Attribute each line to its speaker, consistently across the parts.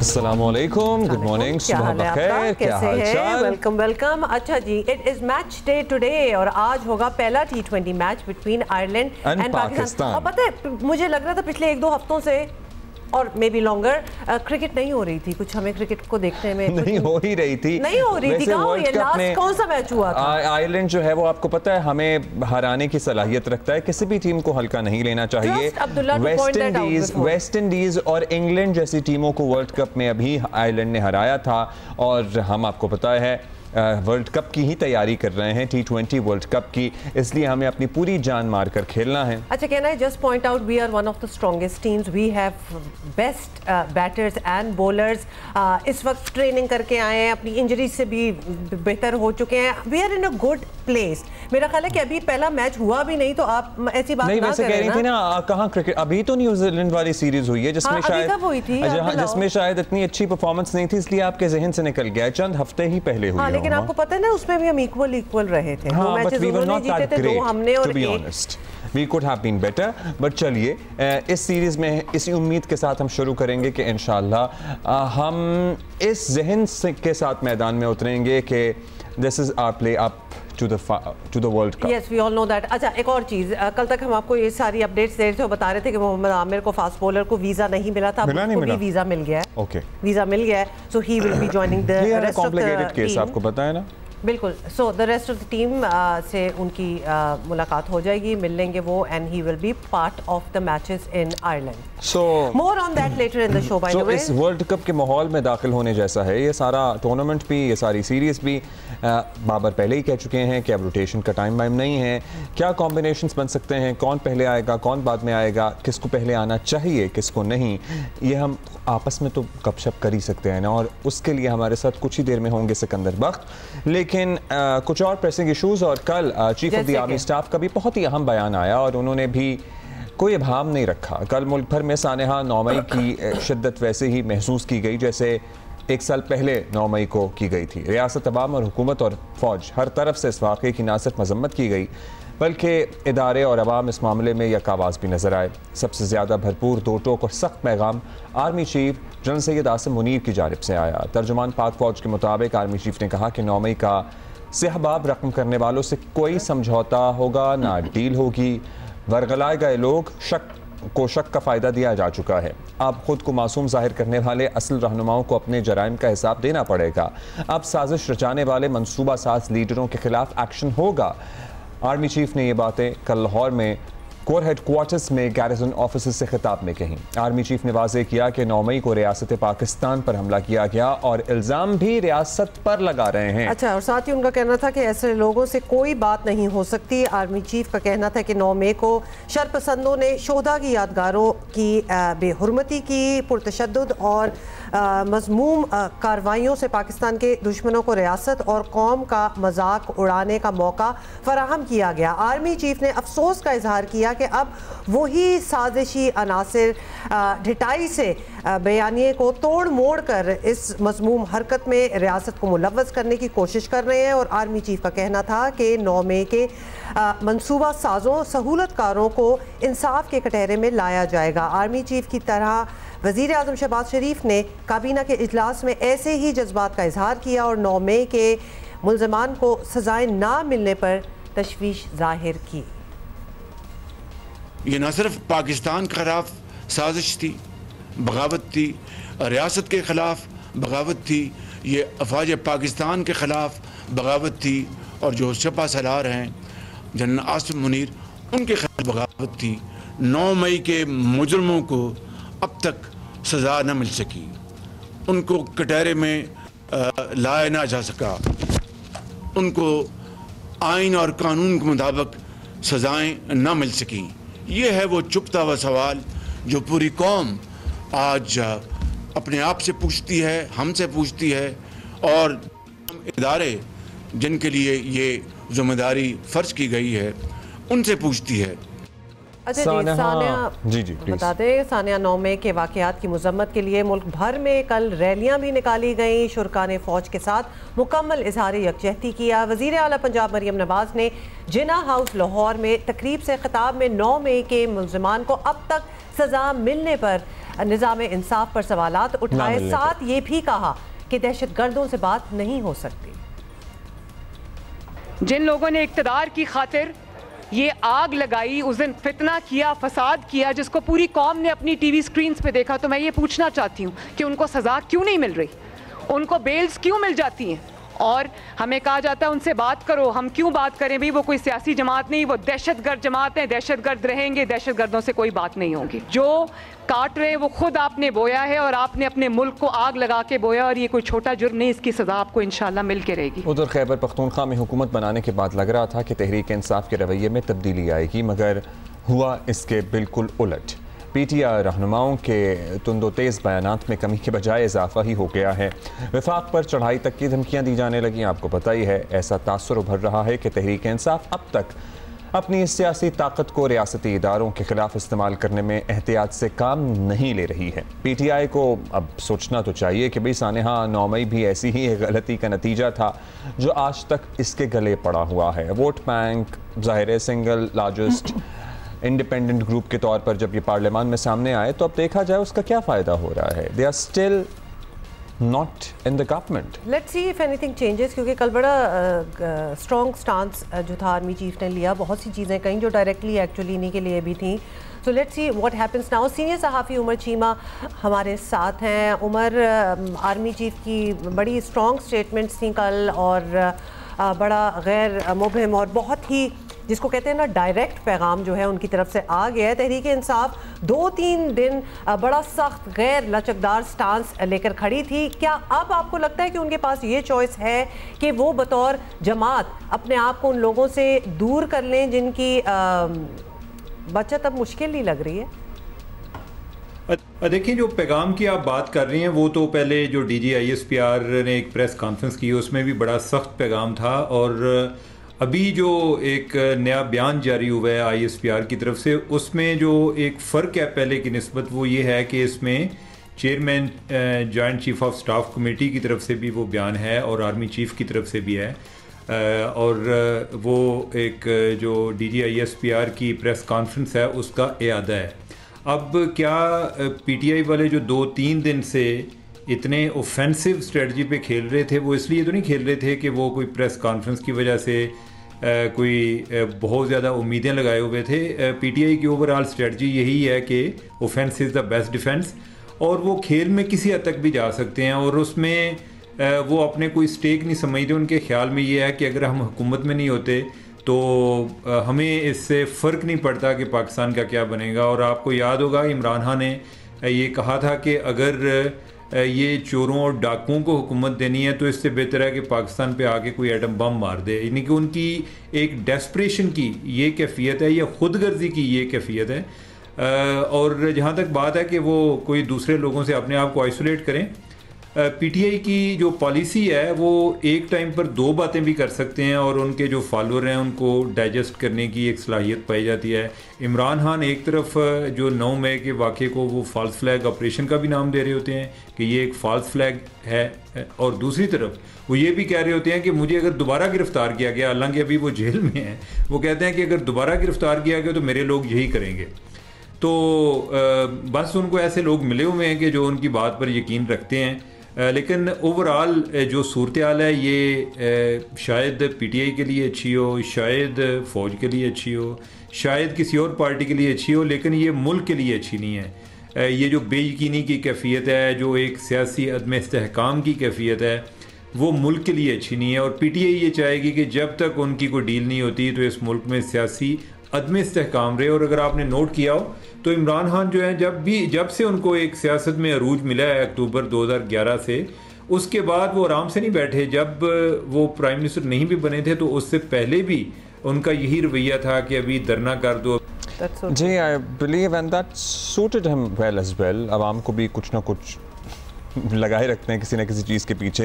Speaker 1: अस्सलामुअलैकुम, good morning, सुबह बखैर, क्या हाल चाल?
Speaker 2: Welcome welcome. अच्छा जी, it is match day today और आज होगा पहला T20 match between Ireland and Pakistan. और पता है, मुझे लग रहा था पिछले 1-2 हफ्तों से और मे बी लॉन्गर क्रिकेट नहीं हो रही थी, कुछ हमें क्रिकेट को देखने में
Speaker 1: नहीं हो ही रही थी,
Speaker 2: नहीं हो रही थी। कहाँ ये लास्ट कौन सा मैच हुआ था?
Speaker 1: आयरलैंड जो है वो आपको पता है हमें हराने की सलाहियत रखता है, किसी भी टीम को हल्का नहीं लेना चाहिए। वेस्ट इंडीज और इंग्लैंड जैसी टीमों को वर्ल्ड कप में अभी आयरलैंड ने हराया था और हम आपको पता है वर्ल्ड कप की ही तैयारी कर रहे हैं, T20 वर्ल्ड कप की, इसलिए हमें अपनी पूरी जान मारकर खेलना है।
Speaker 2: अच्छा, can I just point out, we are one of the strongest teams, we have best batters and bowlers. इस वक्त ट्रेनिंग करके आए हैं, अपनी इंजरी से भी बेहतर हो चुके हैं, we are in a good place. मेरा ख्याल है कि अभी पहला मैच हुआ भी नहीं तो आप ऐसी बात
Speaker 1: नहीं
Speaker 2: ना
Speaker 1: वैसे कह रही थी ना, कहाँ क्रिकेट अभी तो न्यूजीलैंड वाली सीरीज हुई है जिसमें जिसमें शायद इतनी अच्छी परफॉर्मेंस नहीं थी, इसलिए आपके जहन से निकल गया, चंद हफ्ते ही पहले हुई।
Speaker 2: लेकिन आपको पता है ना, उसमें भी हम इक्वल रहे थे।
Speaker 1: हाँ,
Speaker 2: मैचेस उन्होंने जीते थे, 2 हमने और 1।
Speaker 1: We could have been better, but चलिए इस सीरीज में इसी उम्मीद के साथ हम शुरू करेंगे कि इंशाल्लाह हम इस जहन के साथ मैदान में उतरेंगे कि this is our play up to the World Cup.
Speaker 2: Yes, we all know that. अच्छा, एक और चीज़, कल तक हम आपको ये सारी अपडेट्स दे रहे थे और बता रहे थे कि मोहम्मद आमिर को फास्ट बॉलर को वीज़ा नहीं मिला था, उसको भी वीज़ा मिल गया है।
Speaker 1: ओके,
Speaker 2: वीज़ा मिल गया है, so he will be joining the rest of the team.
Speaker 1: आपको पता है ना?
Speaker 2: बिल्कुल। So the rest of the team से उनकी मुलाकात हो जाएगी, मिल लेंगे वो, and he will be part of the matches in Ireland. So more on that later in the show. By the way,
Speaker 1: इस वर्ल्ड कप के माहौल में दाखिल होने जैसा है ये सारा टूर्नामेंट भी, ये सारी सीरीज भी। बाबर पहले ही कह चुके हैं कि अब रोटेशन का टाइम वाइम नहीं है, क्या कॉम्बिनेशंस बन सकते हैं, कौन पहले आएगा कौन बाद में आएगा, किसको पहले आना चाहिए किसको नहीं, ये हम आपस में तो गपशप कर ही सकते हैं ना। और उसके लिए हमारे साथ कुछ ही देर में होंगे सिकंदर बख्त। लेकिन कुछ और प्रेसिंग इशूज़, और कल chief of the army staff का भी बहुत ही अहम बयान आया और उन्होंने भी कोई अभाव नहीं रखा। कल मुल्क भर में सानहा 9 मई की शिद्दत वैसे ही महसूस की गई जैसे 1 साल पहले 9 मई को की गई थी। रियासत अवाम और हुकूमत और फ़ौज हर तरफ से इस वाक़े की न सिर्फ मजम्मत की गई बल्कि इदारे और अवाम इस मामले में यक आवाज़ भी नजर आए। सबसे ज़्यादा भरपूर, दो टोक और सख्त पैगाम army chief general Syed Asim Munir की जानिब से आया। तर्जुमान पाक फ़ौज के मुताबिक आर्मी चीफ ने कहा कि 9 मई का सहबाब रकम करने वालों से कोई समझौता होगा ना डील होगी। वरगलाए गए लोग शक का फ़ायदा दिया जा चुका है। अब खुद को मासूम जाहिर करने वाले असल रहनुमाओं को अपने जराइम का हिसाब देना पड़ेगा। अब साजिश रचाने वाले मनसूबा साज लीडरों के खिलाफ एक्शन होगा। आर्मी चीफ ने ये बातें कल लाहौर में कोर हेडक्वार्टर्स में गैरिजन ऑफिसर्स से खिताब में कहीं। आर्मी चीफ ने वाज़ेह किया कि 9 मई को रियासत पाकिस्तान पर हमला किया गया और इल्ज़ाम भी रियासत पर लगा रहे हैं।
Speaker 2: अच्छा, और साथ ही उनका कहना था कि ऐसे लोगों से कोई बात नहीं हो सकती। आर्मी चीफ का कहना था कि 9 मई को शरपसंदों ने शोहदा की यादगारों की बेहुरमती की, पुरतशद्दुद और मज़मूम कार्रवाइयों से पाकिस्तान के दुश्मनों को रियासत और कौम का मजाक उड़ाने का मौका फराहम किया गया। आर्मी चीफ ने अफसोस का इजहार किया कि अब वही साजिशी अनासिर ढिटाई से बयानिए को तोड़ मोड़ कर इस मज़मूम हरकत में रियासत को मुलव्वस करने की कोशिश कर रहे हैं। और आर्मी चीफ का कहना था कि 9 मई के मनसूबा साजों सहूलतकारों को इंसाफ के कटहरे में लाया जाएगा। आर्मी चीफ की तरह वज़ीर आज़म शहबाज शरीफ ने काबीना के इजलास में ऐसे ही जज्बात का इजहार किया और 9 मई के मुल्ज़मान को सजाएं ना मिलने पर तशवीश जाहिर की।
Speaker 3: ये न सिर्फ पाकिस्तान के खिलाफ साजिश थी, बगावत थी, रियासत के खिलाफ बगावत थी, ये अफवाज पाकिस्तान के खिलाफ बगावत थी, और जो शपा सलार हैं जनरल आसिम मुनीर, उनके खिलाफ बगावत थी। 9 मई के मुजरमों को अब तक सज़ा न मिल सकी, उनको कटहरे में लाया ना जा सका, उनको आइन और कानून के मुताबिक सज़ाएँ न मिल सकी। ये है वो चुपता हुआ सवाल जो पूरी कौम आज अपने आप से पूछती है, हमसे पूछती है, और इदारे जिनके लिए ये जिम्मेदारी फ़र्ज की गई है उनसे पूछती है।
Speaker 2: अच्छा जी, सानिया बता दें, सानिया 9 मई के वाक़यात की मज़म्मत के लिए मुल्क भर में कल रैलियां भी निकाली गईं। शुरका ने फ़ौज के साथ मुकम्मल इजहार यकजहती किया। वज़ीर आला पंजाब मरियम नवाज़ ने जिना हाउस लाहौर में तकरीब से खिताब में 9 मई के मुल्ज़मान को अब तक सज़ा मिलने पर निज़ाम इंसाफ पर सवालात उठाए। साथ ये भी कहा कि दहशतगर्दों से बात नहीं हो सकती।
Speaker 4: जिन लोगों ने इक़्तिदार की खातिर ये आग लगाई, उस दिन फितना किया, फसाद किया, जिसको पूरी कौम ने अपनी टीवी स्क्रीन्स पे देखा, तो मैं ये पूछना चाहती हूँ कि उनको सज़ा क्यों नहीं मिल रही, उनको बेल्स क्यों मिल जाती हैं? और हमें कहा जाता है उनसे बात करो। हम क्यों बात करें भाई? वो कोई सियासी जमात नहीं, वो दहशतगर्द जमात है, दहशतगर्द रहेंगे, दहशतगर्दों से कोई बात नहीं होगी। जो काट रहे वो खुद आपने बोया है और आपने अपने मुल्क को आग लगा के बोया, और ये कोई छोटा जुर्म नहीं, इसकी सज़ा आपको इंशाल्लाह मिल के रहेगी।
Speaker 1: उधर खैबर पख्तूनख्वा में हुकूमत बनाने के बाद लग रहा था कि तहरीक इंसाफ के रवैये में तब्दीली आएगी, मगर हुआ इसके बिल्कुल उलट। पीटीआई रहनुमाओं के तुंदो तेज़ बयानात में कमी के बजाय इजाफा ही हो गया है। वफाक पर चढ़ाई तक की धमकियाँ दी जाने लगी। आपको पता ही है, ऐसा तासुर उभर रहा है कि तहरीक इंसाफ अब तक अपनी सियासी ताकत को रियासती इदारों के खिलाफ इस्तेमाल करने में एहतियात से काम नहीं ले रही है। पीटीआई को अब सोचना तो चाहिए कि भाई सानेहा 9 मई भी ऐसी ही एक गलती का नतीजा था जो आज तक इसके गले पड़ा हुआ है। वोट बैंक ज़ाहिर सिंगल लार्जेस्ट इंडिपेंडेंट ग्रुप के तौर पर जब ये पार्लियामान में सामने आए तो अब देखा जाए उसका क्या फ़ायदा हो रहा है। They are still not in the government.
Speaker 2: Let's see if anything changes, क्योंकि कल बड़ा स्ट्रॉन्ग स्टांस जो था आर्मी चीफ ने लिया, बहुत सी चीज़ें कहीं जो डायरेक्टली एक्चुअली इन्हीं के लिए भी थी। So let's see what happens now. Senior सहाफ़ी उमर चीमा हमारे साथ हैं। उमर, आर्मी चीफ की बड़ी स्ट्रॉन्ग स्टेटमेंट्स थी कल, और बड़ा गैर मुबहिम और बहुत ही जिसको कहते हैं ना डायरेक्ट पैगाम जो है उनकी तरफ से आ गया है। तहरीक इंसाफ 2-3 दिन बड़ा सख्त गैर लचकदार स्टांस लेकर खड़ी थी। क्या अब आपको लगता है कि उनके पास ये चॉइस है कि वो बतौर जमात अपने आप को उन लोगों से दूर कर लें जिनकी बचत अब मुश्किल नहीं लग रही है?
Speaker 5: देखिए, जो पैगाम की आप बात कर रही हैं वो तो पहले जो DG/ISPR ने एक प्रेस कॉन्फ्रेंस की उसमें भी बड़ा सख्त पैगाम था, और अभी जो एक नया बयान जारी हुआ है ISPR की तरफ से, उसमें जो एक फ़र्क है पहले की निस्बत वो ये है कि इसमें chairman joint chief of staff committee की तरफ से भी वो बयान है और आर्मी चीफ की तरफ से भी है, और वो एक जो DG/ISPR की प्रेस कॉन्फ्रेंस है उसका इआदा है। अब क्या PTI वाले जो 2-3 दिन से इतने ऑफेंसिव स्ट्रेटजी पे खेल रहे थे, वो इसलिए तो नहीं खेल रहे थे कि वो कोई प्रेस कॉन्फ्रेंस की वजह से कोई बहुत ज़्यादा उम्मीदें लगाए हुए थे। PTI की ओवरऑल स्ट्रेटजी यही है कि offence is the best defence, और वो खेल में किसी हद तक भी जा सकते हैं, और उसमें वो अपने कोई स्टेक नहीं समझते। उनके ख्याल में ये है कि अगर हम हुकूमत में नहीं होते तो हमें इससे फ़र्क नहीं पड़ता कि पाकिस्तान का क्या बनेगा। और आपको याद होगा इमरान खान ने ये कहा था कि अगर ये चोरों और डाकुओं को हुकूमत देनी है तो इससे बेहतर है कि पाकिस्तान पे आके कोई एटम बम मार दे। यानी कि उनकी एक डेस्परेशन की ये कैफियत है, या खुद गर्जी की ये कैफियत है। और जहाँ तक बात है कि वो कोई दूसरे लोगों से अपने आप को आइसोलेट करें, PTI की जो पॉलिसी है वो एक टाइम पर 2 बातें भी कर सकते हैं, और उनके जो फॉलोअर हैं उनको डाइजेस्ट करने की एक सलाहियत पाई जाती है। इमरान खान एक तरफ जो 9 मई के वाक़े को वो फॉल्स फ्लैग ऑपरेशन का भी नाम दे रहे होते हैं कि ये एक फॉल्स फ्लैग है, और दूसरी तरफ वो ये भी कह रहे होते हैं कि मुझे अगर दोबारा गिरफ़्तार किया गया, हालांकि अभी वो जेल में है, वो कहते हैं कि अगर दोबारा गिरफ़्तार किया गया तो मेरे लोग यही करेंगे। तो बस उनको ऐसे लोग मिले हुए हैं कि जो उनकी बात पर यकीन रखते हैं। लेकिन ओवरऑल जो सूरत हाल है ये शायद PTI के लिए अच्छी हो, शायद फ़ौज के लिए अच्छी हो, शायद किसी और पार्टी के लिए अच्छी हो, लेकिन ये मुल्क के लिए अच्छी नहीं है। ये जो बेयकीनी की कैफियत है, जो एक सियासी अदम इस्तेहकाम की कैफियत है, वो मुल्क के लिए अच्छी नहीं है। और PTI ये चाहेगी कि जब तक उनकी कोई डील नहीं होती तो इस मुल्क में सियासी अदम इस्तेहकाम रहे। और अगर आपने नोट किया हो तो इमरान खान जो है जब से उनको एक सियासत में अरूज मिला है अक्टूबर 2011 से, उसके बाद वो आराम से नहीं बैठे। जब वो प्राइम मिनिस्टर नहीं भी बने थे तो उससे पहले भी उनका यही रवैया था कि अभी धरना कर दो।
Speaker 1: जी, I believe and that suited him well as well. आवाम को भी कुछ ना कुछ लगाए रखते हैं किसी न किसी चीज़ के पीछे,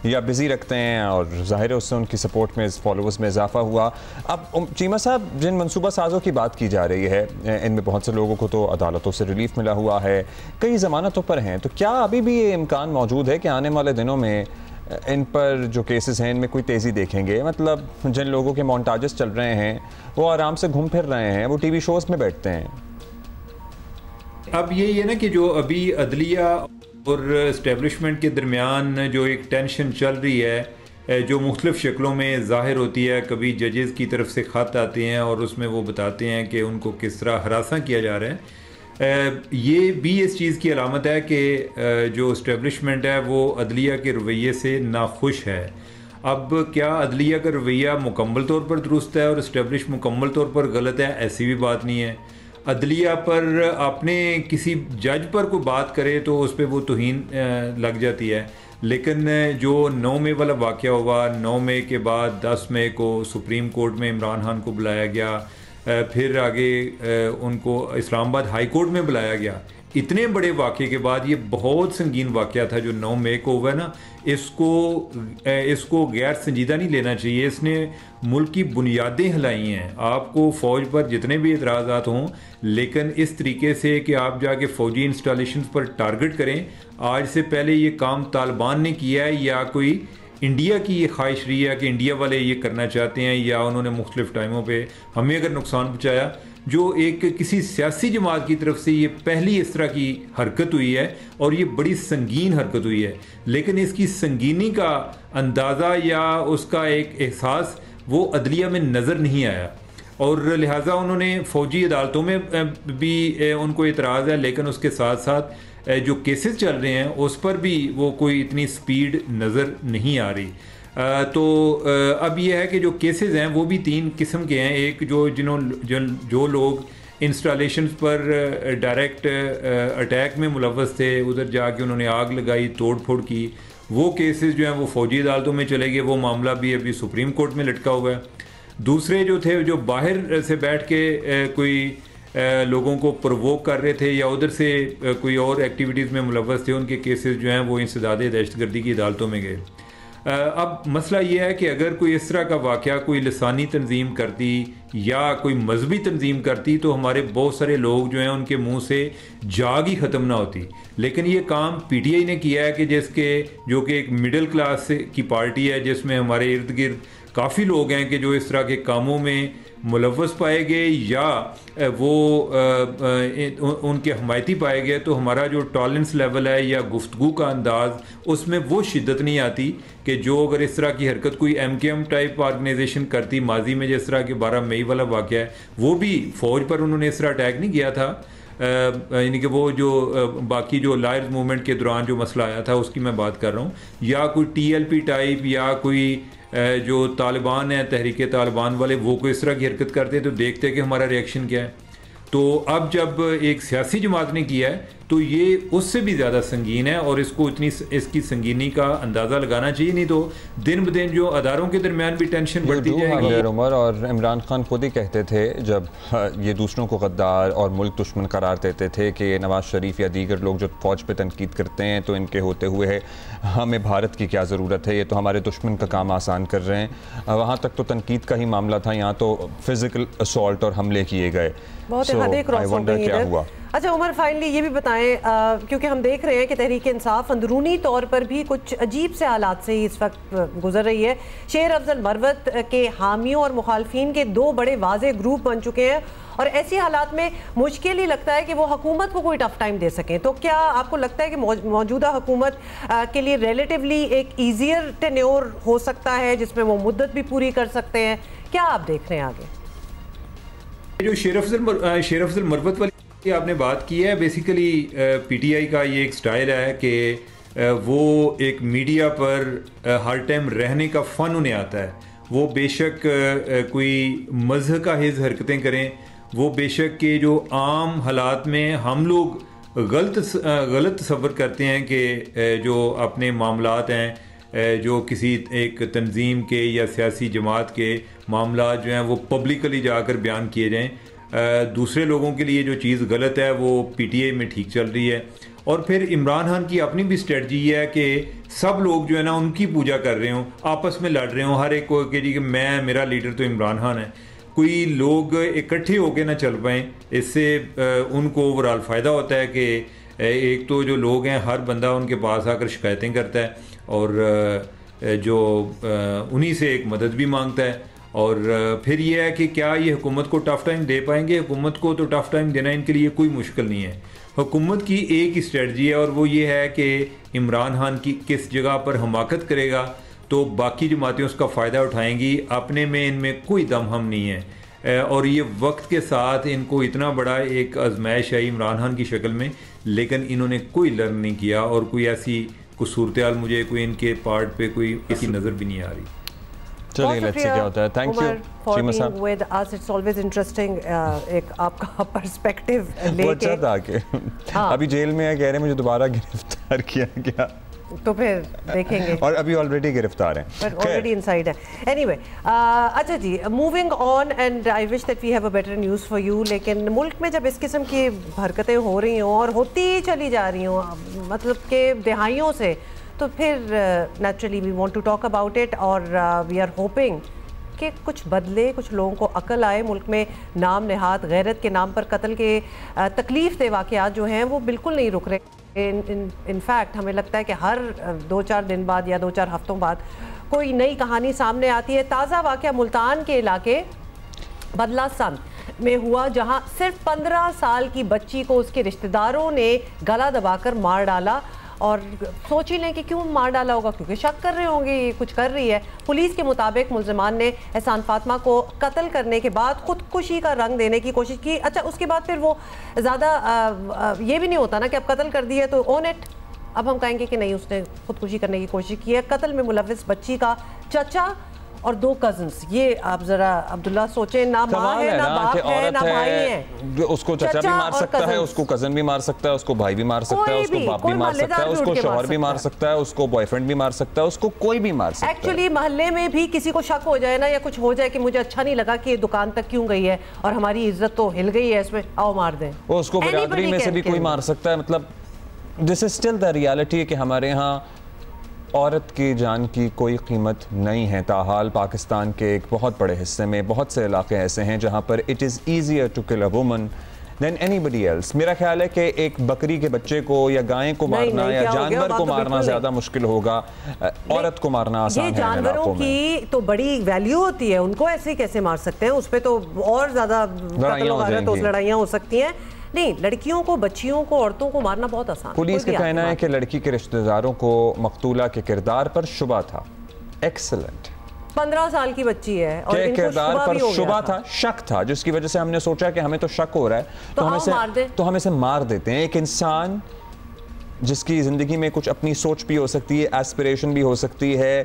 Speaker 1: या बिज़ी रखते हैं, और ज़ाहिर है उससे उनकी सपोर्ट में, फॉलोअर्स में इजाफा हुआ। अब चीमा साहब, जिन मनसूबा साज़ों की बात की जा रही है, इनमें बहुत से लोगों को तो अदालतों से रिलीफ मिला हुआ है, कई ज़मानतों पर हैं, तो क्या अभी भी ये इम्कान मौजूद है कि आने वाले दिनों में इन पर जो केसेस हैं इनमें कोई तेज़ी देखेंगे? मतलब जिन लोगों के मोन्टाजेस चल रहे हैं वो आराम से घूम फिर रहे हैं, वो TV शोज़ में बैठते हैं।
Speaker 5: अब यही है ना कि जो अभी अदलिया और इस्टेब्लिशमेंट के दरमियान जो एक टेंशन चल रही है, जो मुख्तलिफ़ शक्लों में ज़ाहिर होती है। कभी जजेस की तरफ से ख़त आते हैं और उसमें वो बताते हैं कि उनको किस तरह हरासा किया जा रहा है। ये भी इस चीज़ की अलामत है कि जो इस्टेब्लिशमेंट है वो अदलिया के रवैये से नाखुश है। अब क्या अदलिया का रवैया मुकम्मल तौर पर दुरुस्त है और इस्टेब्लिश मुकम्मल तौर पर गलत है? ऐसी भी बात नहीं है। अदलिया पर आपने किसी जज पर कोई बात करे तो उस पर वो तौहीन लग जाती है, लेकिन जो 9 मई वाला वाक़या हुआ, 9 मई के बाद 10 मई को सुप्रीम कोर्ट में इमरान खान को बुलाया गया, फिर आगे उनको इस्लामाबाद हाई कोर्ट में बुलाया गया। इतने बड़े वाक़े के बाद ये बहुत संगीन वाक़या था जो 9 मई को हुआ ना, इसको गैर संजीदा नहीं लेना चाहिए। इसने मुल्क की बुनियादें हिलाई हैं। आपको फ़ौज पर जितने भी एतराज़ात हों, लेकिन इस तरीके से कि आप जाके फ़ौजी इंस्टॉलेशन पर टारगेट करें, आज से पहले ये काम तालिबान ने किया है या कोई इंडिया की ये ख्वाहिश रही है कि इंडिया वाले ये करना चाहते हैं, या उन्होंने मुख्तलिफ़ टाइमों पे हमें अगर नुकसान पहुँचाया। जो एक किसी सियासी जमात की तरफ से ये पहली इस तरह की हरकत हुई है और ये बड़ी संगीन हरकत हुई है, लेकिन इसकी संगीनी का अंदाज़ा या उसका एक एहसास वो अदलिया में नज़र नहीं आया, और लिहाजा उन्होंने फ़ौजी अदालतों में भी उनको एतराज़ है, लेकिन उसके साथ साथ जो केसेस चल रहे हैं उस पर भी वो कोई इतनी स्पीड नज़र नहीं आ रही। तो अब यह है कि जो केसेस हैं वो भी 3 किस्म के हैं। एक जो लोग इंस्टॉलेशंस पर डायरेक्ट अटैक में मुलव्वस थे, उधर जाके उन्होंने आग लगाई, तोड़ फोड़ की, वो केसेस जो हैं वो फ़ौजी अदालतों में चले गए। वो मामला भी अभी सुप्रीम कोर्ट में लटका हुआ है। दूसरे जो थे, जो बाहर से बैठ के कोई लोगों को प्रवोक कर रहे थे या उधर से कोई और एक्टिविटीज़ में मुलव्वस थे, उनके केसेस जो हैं वो इंसदाद दहशतगर्दी की अदालतों में गए। अब मसला ये है कि अगर कोई इस तरह का वाक़या कोई लसानी तंजीम करती या कोई मजहबी तंजीम करती तो हमारे बहुत सारे लोग जो हैं उनके मुंह से जाग ही ख़त्म ना होती। लेकिन ये काम PTI ने किया है कि जो कि एक मिडिल क्लास की पार्टी है, जिसमें हमारे इर्द गिर्द काफ़ी लोग हैं कि जो इस तरह के कामों में मुलव्वस पाए गए या वो उनके हमायती पाए गए, तो हमारा जो टॉलरेंस लेवल है या गुफ्तगू का अंदाज़, उसमें वो शिद्दत नहीं आती कि जो अगर इस तरह की हरकत कोई MKM टाइप ऑर्गेनाइजेशन करती। माजी में जिस तरह के 12 मई वाला वाक़या है, वो भी फ़ौज पर उन्होंने इस तरह अटैक नहीं किया था, यानी कि वो जो बाकी जो लायर्स मूवमेंट के दौरान जो मसला आया था उसकी मैं बात कर रहा हूँ, या कोई TLP टाइप या कोई जो तालिबान है, तहरीक तालिबान वाले, वो कोई इस तरह की हरकत करते तो देखते कि हमारा रिएक्शन क्या है। तो अब जब एक सियासी जमात ने किया है तो ये उससे भी ज़्यादा संगीन है और इसकी संगीनी का अंदाज़ा लगाना चाहिए, नहीं तो दिन ब दिन जो अदारों के दरमियान भी टेंशन बढ़ती जाएगी।
Speaker 1: उमर और इमरान खान खुद ही कहते थे जब ये दूसरों को गद्दार और मुल्क दुश्मन करार देते थे कि नवाज शरीफ या दीगर लोग जो फ़ौज पे तनकीद करते हैं तो इनके होते हुए है हमें भारत की क्या ज़रूरत है, ये तो हमारे दुश्मन का काम आसान कर रहे हैं। वहाँ तक तो तनकीद का ही मामला था, यहाँ तो फिज़िकल असॉल्ट और हमले किए गए।
Speaker 2: बहुत हदें क्रॉस हो गई
Speaker 1: क्या हुआ।
Speaker 2: अच्छा उमर, फाइनली ये भी बताएं, क्योंकि हम देख रहे हैं कि तहरीक इंसाफ अंदरूनी तौर पर भी कुछ अजीब से हालात से इस वक्त गुजर रही है। शेर अफजल मरवत के हामियों और मुखालफिन के 2 बड़े वाज़े ग्रुप बन चुके हैं और ऐसी हालात में मुश्किल ही लगता है कि वो हुकूमत को कोई टफ टाइम दे सकें। तो क्या आपको लगता है कि मौजूदा हुकूमत के लिए रिलेटिवली एक ईजियर टेन्योर हो सकता है जिसमें वो मुद्दत भी पूरी कर सकते हैं? क्या आप देख रहे हैं आगे?
Speaker 5: जो शेर अफजल मरवत वाली आपने बात की है, बेसिकली PTI का ये एक स्टाइल है कि वो एक मीडिया पर हर टाइम रहने का फ़न उन्हें आता है। वो बेशक कोई मज़हब का हिज़ हरकतें करें, वो बेशक के जो आम हालात में हम लोग गलत तसव्वुर करते हैं कि जो अपने मामलात हैं, जो किसी एक तंजीम के या सियासी जमात के मामला जो हैं वो पब्लिकली जाकर बयान किए जाएं। दूसरे लोगों के लिए जो चीज़ गलत है वो PTI में ठीक चल रही है। और फिर इमरान खान की अपनी भी स्ट्रेटजी है कि सब लोग जो है ना उनकी पूजा कर रहे हों, आपस में लड़ रहे हों, हर एक को कि जी कि मेरा लीडर तो इमरान खान है। कोई लोग इकट्ठे होकर ना चल पाएँ, इससे उनको ओवरऑल फ़ायदा होता है कि एक तो जो लोग हैं हर बंदा उनके पास आकर शिकायतें करता है और जो उन्हीं से एक मदद भी मांगता है, और फिर ये है कि क्या ये हुकूमत को टफ़ टाइम दे पाएंगे? हुकूमत को तो टफ़ टाइम देना इनके लिए कोई मुश्किल नहीं है। हुकूमत की एक ही स्ट्रेटजी है और वो ये है कि इमरान खान की किस जगह पर हमाकत करेगा तो बाकी जमातें उसका फ़ायदा उठाएंगी। अपने में इनमें कोई दम हम नहीं है और ये वक्त के साथ इनको इतना बड़ा एक आजमाइश आई इमरान खान की शक्ल में, लेकिन इन्होंने कोई लर्न नहीं किया और कोई ऐसी कोई सूरत हाल मुझे कोई इनके पार्ट पे कोई ऐसी नज़र भी नहीं आ रही।
Speaker 1: चलिए लेट्स सी क्या होता है। थैंक यू शीमा साहब।
Speaker 2: With us it's always interesting एक आपका पर्सपेक्टिव
Speaker 1: लेके। अच्छा था कि अभी जेल में है, कह रहे मुझे दोबारा गिरफ्तार किया गया,
Speaker 2: तो फिर देखेंगे।
Speaker 1: और अभी ऑलरेडी गिरफ्तार हैं,
Speaker 2: पर ऑलरेडी इनसाइड है। एनीवे अच्छा जी, moving on and I wish that we have a better news for you. लेकिन मुल्क में जब इस किस्म की हरकतें हो रही हों और होती चली जा रही हों, मतलब के दिहाइयों से, तो फिर naturally we want to talk about it और वी आर होपिंग कि कुछ बदले, कुछ लोगों को अकल आए। मुल्क में नाम नहाद गैरत के नाम पर कत्ल के तकलीफ दे वाक़यात जो हैं वो बिल्कुल नहीं रुक रहे। इनफैक्ट हमें लगता है कि हर 2-4 दिन बाद या 2-4 हफ्तों बाद कोई नई कहानी सामने आती है। ताज़ा वाक़या मुल्तान के इलाके बदला संत में हुआ, जहां सिर्फ 15 साल की बच्ची को उसके रिश्तेदारों ने गला दबाकर मार डाला। और सोच ही लें कि क्यों मार डाला होगा, क्योंकि शक कर रहे होंगे ये कुछ कर रही है। पुलिस के मुताबिक मुलजमान ने एहसान फातिमा को कत्ल करने के बाद खुदकुशी का रंग देने की कोशिश की। अच्छा, उसके बाद फिर वो ज़्यादा ये भी नहीं होता ना कि अब कत्ल कर दिया तो ओन इट, अब हम कहेंगे कि नहीं उसने खुदकुशी करने की कोशिश की है। कत्ल में मुलविस बच्ची का चचा और 2 कजन्स, ये आप जरा अब्दुल्ला सोचे, ना माँ है ना बाप है ना भाई है।
Speaker 1: उसको चचा भी मार सकता है, उसको कजन भी मार सकता है, उसको भाई भी मार सकता है, उसको बाप भी मार सकता है, उसको शौहर भी मार सकता है, उसको बॉयफ्रेंड भी मार सकता है, उसको कोई भी मार सकता है।
Speaker 2: एक्चुअली मोहल्ले में भी किसी को शक हो जाए ना या कुछ हो जाए कि मुझे अच्छा नहीं लगा कि ये दुकान तक क्यों गई है और हमारी इज्जत तो हिल गई है इसमें, आओ मार दें।
Speaker 1: वो उसको बिरादरी में से भी कोई मार सकता है। मतलब this is still the reality है कि हमारे यहाँ औरत की जान की कोई कीमत नहीं है। ताहाल पाकिस्तान के एक बहुत बड़े हिस्से में बहुत से इलाके ऐसे हैं जहाँ पर it is easier to kill a woman than anybody else. मेरा ख्याल है कि एक बकरी के बच्चे को या गाय को मारना या जानवर को मारना ज़्यादा मुश्किल होगा, औरत को मारना आसान है।
Speaker 2: जानवरों की तो बड़ी वैल्यू होती है, उनको ऐसे कैसे मार सकते हैं? उस पर तो और ज़्यादा लड़ाइयाँ हो सकती हैं। नहीं, लड़कियों को, बच्चियों को, औरतों को मारना बहुत आसान।
Speaker 1: पुलिस का कहना है कि लड़की के रिश्तेदारों को मकतूला के किरदार पर शुबा था। एक्सीलेंट।
Speaker 2: 15 साल की बच्ची है और इनको
Speaker 1: किरदार पर शुबा था, शक था, जिसकी वजह से हमने सोचा कि हमें तो शक हो रहा है तो हम इसे मार देते हैं। एक इंसान जिसकी ज़िंदगी में कुछ अपनी सोच भी हो सकती है, एस्पिरेशन भी हो सकती है,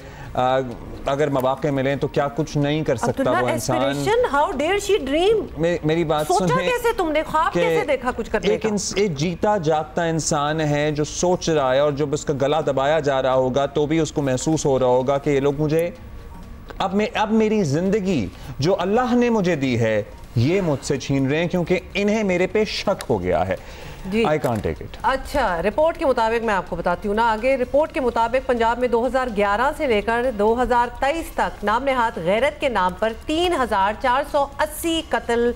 Speaker 1: अगर मौके मिलें तो क्या कुछ नहीं कर सकता वो इंसान।
Speaker 2: How dare she dream.
Speaker 1: मेरी बात सुनिए,
Speaker 2: कैसे तुमने ख्वाब कैसे देखा कुछ करने का?
Speaker 1: एक जीता जागता इंसान है जो सोच रहा है, और जब उसका गला दबाया जा रहा होगा तो भी उसको महसूस हो रहा होगा कि ये लोग मुझे अब मेरी जिंदगी जो अल्लाह ने मुझे दी है ये मुझसे छीन रहे हैं क्योंकि इन्हें मेरे पे शक हो गया है। I can't take it.
Speaker 2: अच्छा, रिपोर्ट के मुताबिक मैं आपको बताती हूँ ना आगे। रिपोर्ट के मुताबिक पंजाब में 2011 से लेकर 2023 तक नाम नहाद गैरत के नाम पर 3480 कत्ल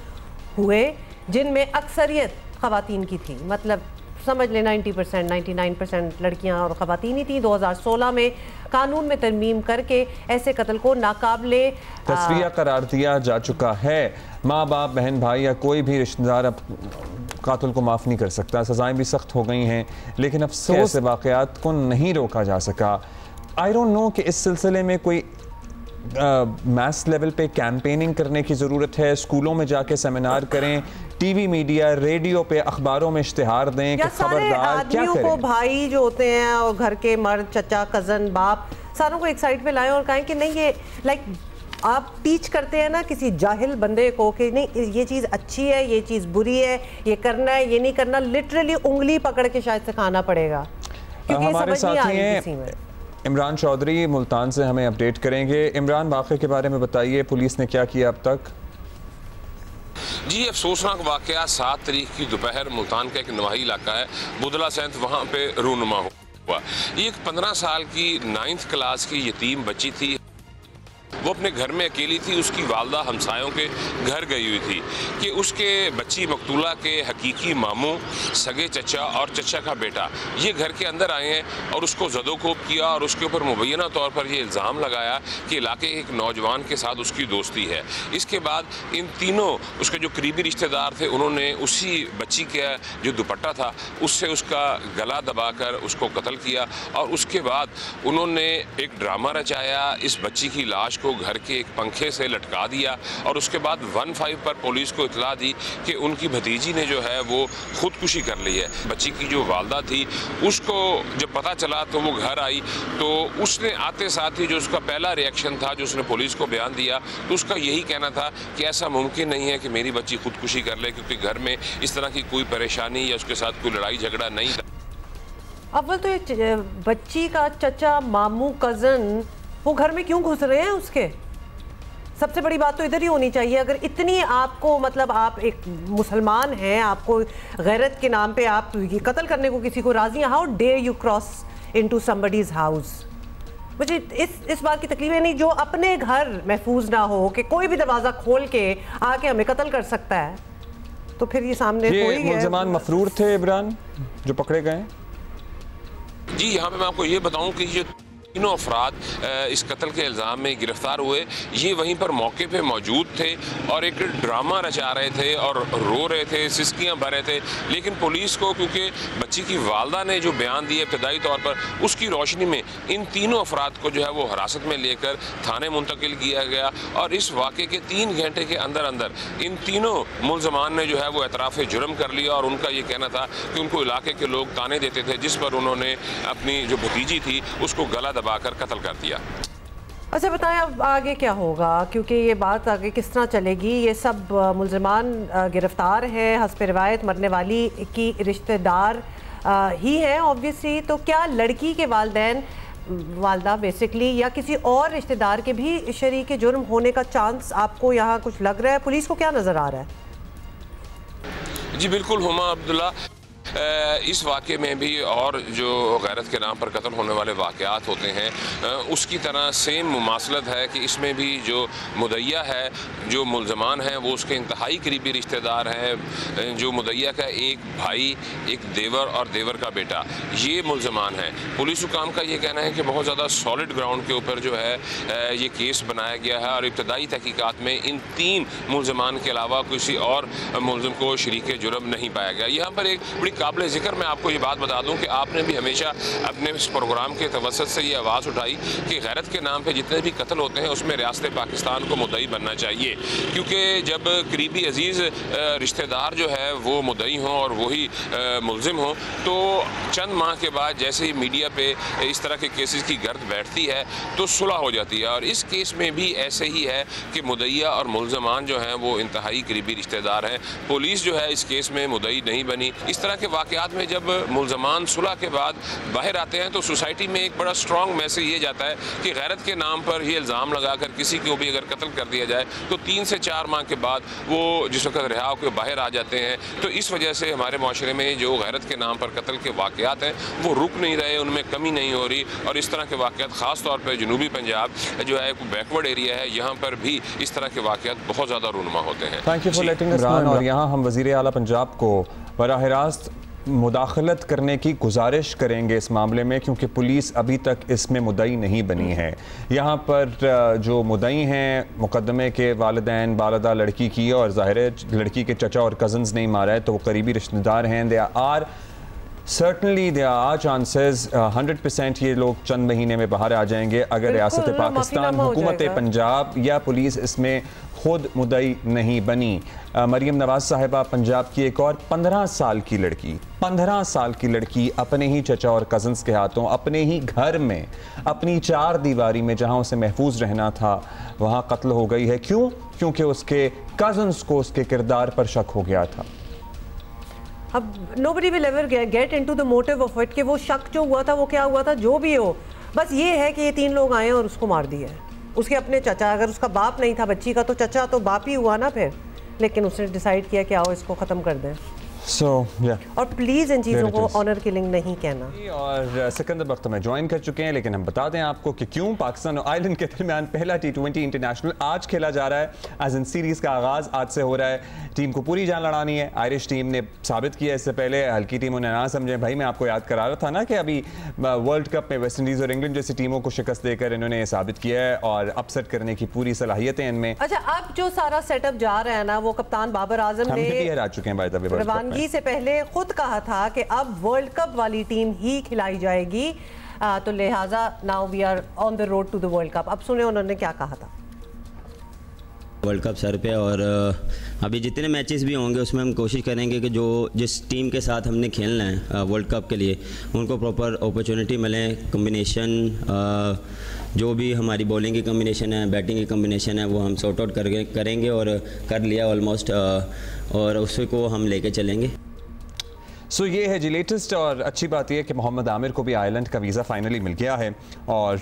Speaker 2: हुए, जिनमें अक्सरियत ख़वातीन की थी। मतलब समझ लें 90%, 99% लड़कियां और ख़वातीन ही थी। 2016 में कानून में तरमीम करके ऐसे कत्ल को नाकाबिले
Speaker 1: तस्वीर करार दिया जा चुका है। माँ बाप, बहन भाई या कोई भी रिश्तेदार अब कातिल को माफ़ नहीं कर सकता। सज़ाएं भी सख्त हो गई हैं, लेकिन अफसोस ऐसे वाक़यात को नहीं रोका जा सका। आई डोंट नो कि इस सिलसिले में कोई मैस लेवल पे कैंपेनिंग करने की ज़रूरत है। स्कूलों में जाके सेमिनार करें, टीवी मीडिया, रेडियो पे, अखबारों में इश्तिहार दें कि खबरदार क्या करें।
Speaker 2: को भाई जो होते हैं और घर के मर्द, चचा, कज़न, बाप, सारों को एक साइड पे लाएं और कहें कि नहीं, ये लाइक आप टीच करते हैं ना किसी जाहिल बंदे को कि नहीं ये चीज़ अच्छी है, ये चीज़ बुरी है, ये करना है, ये नहीं करना। लिटरली उंगली पकड़ के शायद सिखाना पड़ेगा, क्योंकि
Speaker 1: हमारे साथी हैं इमरान चौधरी, मुल्तान से हमें अपडेट करेंगे। इमरान, वाक़े के बारे में बताइए, पुलिस ने क्या किया अब तक?
Speaker 6: जी, अफसोसनाक वाक़या 7 तारीख की दोपहर मुल्तान का एक नवाही इलाका है, बुदला सैंत, वहाँ पे रूनुमा हुआ। ये एक 15 साल की 9th क्लास की यतीम बच्ची थी। वो अपने घर में अकेली थी। उसकी वालदा हमसायों के घर गई हुई थी कि उसके बच्ची मकतूला के हकीकी मामू, सगे चचा और चचा का बेटा ये घर के अंदर आए हैं और उसको ज़दोकोब किया और उसके ऊपर मुबैना तौर पर ये इल्ज़ाम लगाया कि इलाके के एक नौजवान के साथ उसकी दोस्ती है। इसके बाद इन तीनों उसके जो करीबी रिश्तेदार थे उन्होंने उसी बच्ची का जो दुपट्टा था उससे उसका गला दबाकर उसको कत्ल किया और उसके बाद उन्होंने एक ड्रामा रचाया, इस बच्ची की लाश को घर के एक पंखे से लटका दिया और उसके बाद 15 पर पुलिस को इतला दी कि उनकी भतीजी ने जो है वो खुदकुशी कर ली है। बच्ची की जो वालदा थी उसको जब पता चला तो वो घर आई, तो उसने आते साथ ही जो उसका पहला रिएक्शन था, जो उसने पुलिस को बयान दिया, तो उसका यही कहना था कि ऐसा मुमकिन नहीं है कि मेरी बच्ची खुदकुशी कर ले, क्योंकि घर में इस तरह की कोई परेशानी या उसके साथ कोई लड़ाई झगड़ा नहीं था।
Speaker 2: अव्वल तो ये बच्ची का चचा, मामू, कज़न वो घर में क्यों घुस रहे हैं उसके? सबसे बड़ी बात तो इधर ही होनी चाहिए। अगर इतनी आपको मतलब आप एक मुसलमान हैं, आपको गैरत के नाम पे आप ये कत्ल करने को किसी को राजी हैं, how dare you cross into somebody's house? मुझे इस बात की तकलीफ है नहीं जो अपने घर महफूज ना हो कि कोई भी दरवाज़ा खोल के आके हमें कत्ल कर सकता है, तो फिर ये सामने
Speaker 1: ये मुल्ज़मान मफरूर थे इमरान जो पकड़े गए?
Speaker 6: जी, यहाँ पे मैं आपको ये बताऊँ कि ये तीनों अफराद इस कत्ल के इल्ज़ाम में गिरफ्तार हुए। ये वहीं पर मौके पे मौजूद थे और एक ड्रामा रचा रहे थे और रो रहे थे, सिसकियाँ भर रहे थे, लेकिन पुलिस को क्योंकि बच्ची की वालदा ने जो बयान दिए इब्तदाई तौर पर, उसकी रोशनी में इन तीनों अफराद को जो है वो हिरासत में लेकर थाने मुंतकिल किया गया और इस वाक़े के 3 घंटे के अंदर अंदर इन तीनों मुल्ज़मान ने जो है वो एतराफ़ जुर्म कर लिया और उनका ये कहना था कि उनको इलाके के लोग ताने देते थे, जिस पर उन्होंने अपनी जो भतीजी थी उसको गला दबाकर कत्ल कर दिया।
Speaker 2: अच्छा बताएं अब आगे क्या होगा, क्योंकि ये बात आगे किस तरह चलेगी? ये सब मुल्ज़मान गिरफ्तार हैं, हस्ब रिवायत मरने वाली की रिश्तेदार ही है ऑब्वियसली, तो क्या लड़की के वालदा बेसिकली या किसी और रिश्तेदार के भी शरीक जुर्म होने का चांस आपको यहाँ कुछ लग रहा है? पुलिस को क्या नज़र आ रहा है?
Speaker 6: जी बिल्कुल हुमा अब्दुल्ला, इस वाक़े में भी और जो गैरत के नाम पर कत्ल होने वाले वाक़यात होते हैं उसकी तरह सेम मुमासलत है कि इसमें भी जो मुदैया है, जो मुल्ज़मान हैं वो उसके इंतहाई करीबी रिश्तेदार हैं। जो मुदैया का एक भाई, एक देवर और देवर का बेटा, ये मुल्ज़मान हैं। पुलिस हुकाम का ये कहना है कि बहुत ज़्यादा सॉलिड ग्राउंड के ऊपर जो है ये केस बनाया गया है और इब्तदाई तहकीकात में इन 3 मुल्ज़मान के अलावा किसी और मुल्ज़िम को शरीक जुर्म नहीं पाया गया। यहाँ पर एक बड़ी काबिल ज़िक्र मैं आपको ये बात बता दूं कि आपने भी हमेशा अपने इस प्रोग्राम के तवस्सुत से ये आवाज़ उठाई कि गैरत के नाम पे जितने भी कत्ल होते हैं उसमें रियासत पाकिस्तान को मुद्दई बनना चाहिए, क्योंकि जब करीबी अजीज़ रिश्तेदार जो है वो मुद्दई हों और वही मुल्ज़िम हों, तो चंद माह के बाद जैसे ही मीडिया पे इस तरह के केसेस की गर्द बैठती है तो सुलह हो जाती है। और इस केस में भी ऐसे ही है कि मुद्दईया और मुल्ज़मान जो हैं वो इंतहाई करीबी रिश्तेदार हैं। पुलिस जो है इस केस में मुद्दई नहीं बनी। इस तरह के वाक़यात में जब मुल्ज़मान सुलह के बाद बाहर आते हैं तो सोसाइटी में एक बड़ा स्ट्रॉन्ग मैसेज ये जाता है कि गैरत के नाम पर ये इल्ज़ाम लगाकर किसी को भी अगर कत्ल कर दिया जाए तो 3 से 4 माह के बाद वो जिस वक्त रिहा होकर बाहर आ जाते हैं। तो इस वजह से हमारे माशरे में जो गैरत के नाम पर कत्ल के वाक़यात हैं वो रुक नहीं रहे, उनमें कमी नहीं हो रही। और इस तरह के वाक़यात ख़ास तौर पर जनूबी पंजाब जो है एक बैकवर्ड एरिया है, यहाँ पर भी इस तरह के वाक़यात बहुत ज़्यादा रूनुमा होते हैं।
Speaker 1: Thank you for letting us know. और यहाँ हम वज़ीर आला पंजाब को बराह रास्त मुदाखलत करने की गुजारिश करेंगे इस मामले में, क्योंकि पुलिस अभी तक इसमें मुद्दई नहीं बनी है। यहाँ पर जो मुद्दई हैं मुकदमे के वालिदैन, वालिदा लड़की की, और ज़ाहिर है लड़की के चचा और कज़न्स नहीं मारा है तो वो करीबी रिश्तेदार हैं। देयर आर चांसेस 100% ये लोग चंद महीने में बाहर आ जाएंगे अगर रियासत पाकिस्तान, हुकूमत पंजाब या पुलिस इसमें खुद मुद्दई नहीं बनी। मरीम नवाज साहिबा पंजाब की एक और 15 साल की लड़की अपने ही चचा और कज़न्स के हाथों, अपने ही घर में, अपनी 4 दीवारी में जहां उसे महफूज रहना था वहां कत्ल हो गई है। क्यों? क्योंकि उसके कज़न्स को उसके किरदार पर शक हो गया था।
Speaker 2: अब nobody will ever get into the motive of it कि वो शक जो हुआ था वो क्या हुआ था, जो भी हो, बस ये है कि ये 3 लोग आए और उसको मार दिया है। उसके अपने चचा, अगर उसका बाप नहीं था बच्ची का तो चचा तो बाप ही हुआ ना फिर, लेकिन उसने डिसाइड किया कि आओ इसको ख़त्म कर दें। और प्लीज इन चीजों को ऑनर किलिंग नहीं कहना।
Speaker 1: और सिकंदर बख्त में ज्वाइन कर चुके हैं, लेकिन हम बता दें आपको कि क्यों पाकिस्तान और आयरलैंड के दरमियान पहला T20 इंटरनेशनल आज खेला जा रहा है। एज इन सीरीज का आगाज आज से हो रहा है। टीम को पूरी जान लड़ानी है। आयरिश टीम ने साबित किया इससे पहले, हल्की टीम उन्हें ना समझे। भाई मैं आपको याद करा रहा था ना कि अभी वर्ल्ड कप में वेस्ट इंडीज और इंग्लैंड जैसी टीमों को शिकस्त देकर इन्होंने ये साबित किया है और अपसेट करने की पूरी सलाहियतें इनमें।
Speaker 2: अच्छा, अब जो सारा सेटअप जा रहा है ना, वो कप्तान बाबर आजम ने
Speaker 1: हरा चुके हैं
Speaker 2: रवानगी से पहले खुद कहा था कि अब वर्ल्ड कप वाली टीम ही खिलाई जाएगी, तो लिहाजा now we are on the road to the world cup. अब सुने उन्होंने क्या कहा था।
Speaker 7: वर्ल्ड कप सर पे, और अभी जितने मैचेस भी होंगे उसमें हम कोशिश करेंगे कि जो जिस टीम के साथ हमने खेलना है वर्ल्ड कप के लिए, उनको प्रॉपर अपॉर्चुनिटी मिले। कम्बिनेशन जो भी हमारी बॉलिंग की कम्बिनेशन है, बैटिंग की कम्बिनेशन है, वो हम सॉर्ट आउट करेंगे और कर लिया ऑलमोस्ट, और उसी को हम लेके चलेंगे।
Speaker 1: सो ये है जी लेटेस्ट। और अच्छी बात यह है कि मोहम्मद आमिर को भी आयरलैंड का वीज़ा फाइनली मिल गया है। और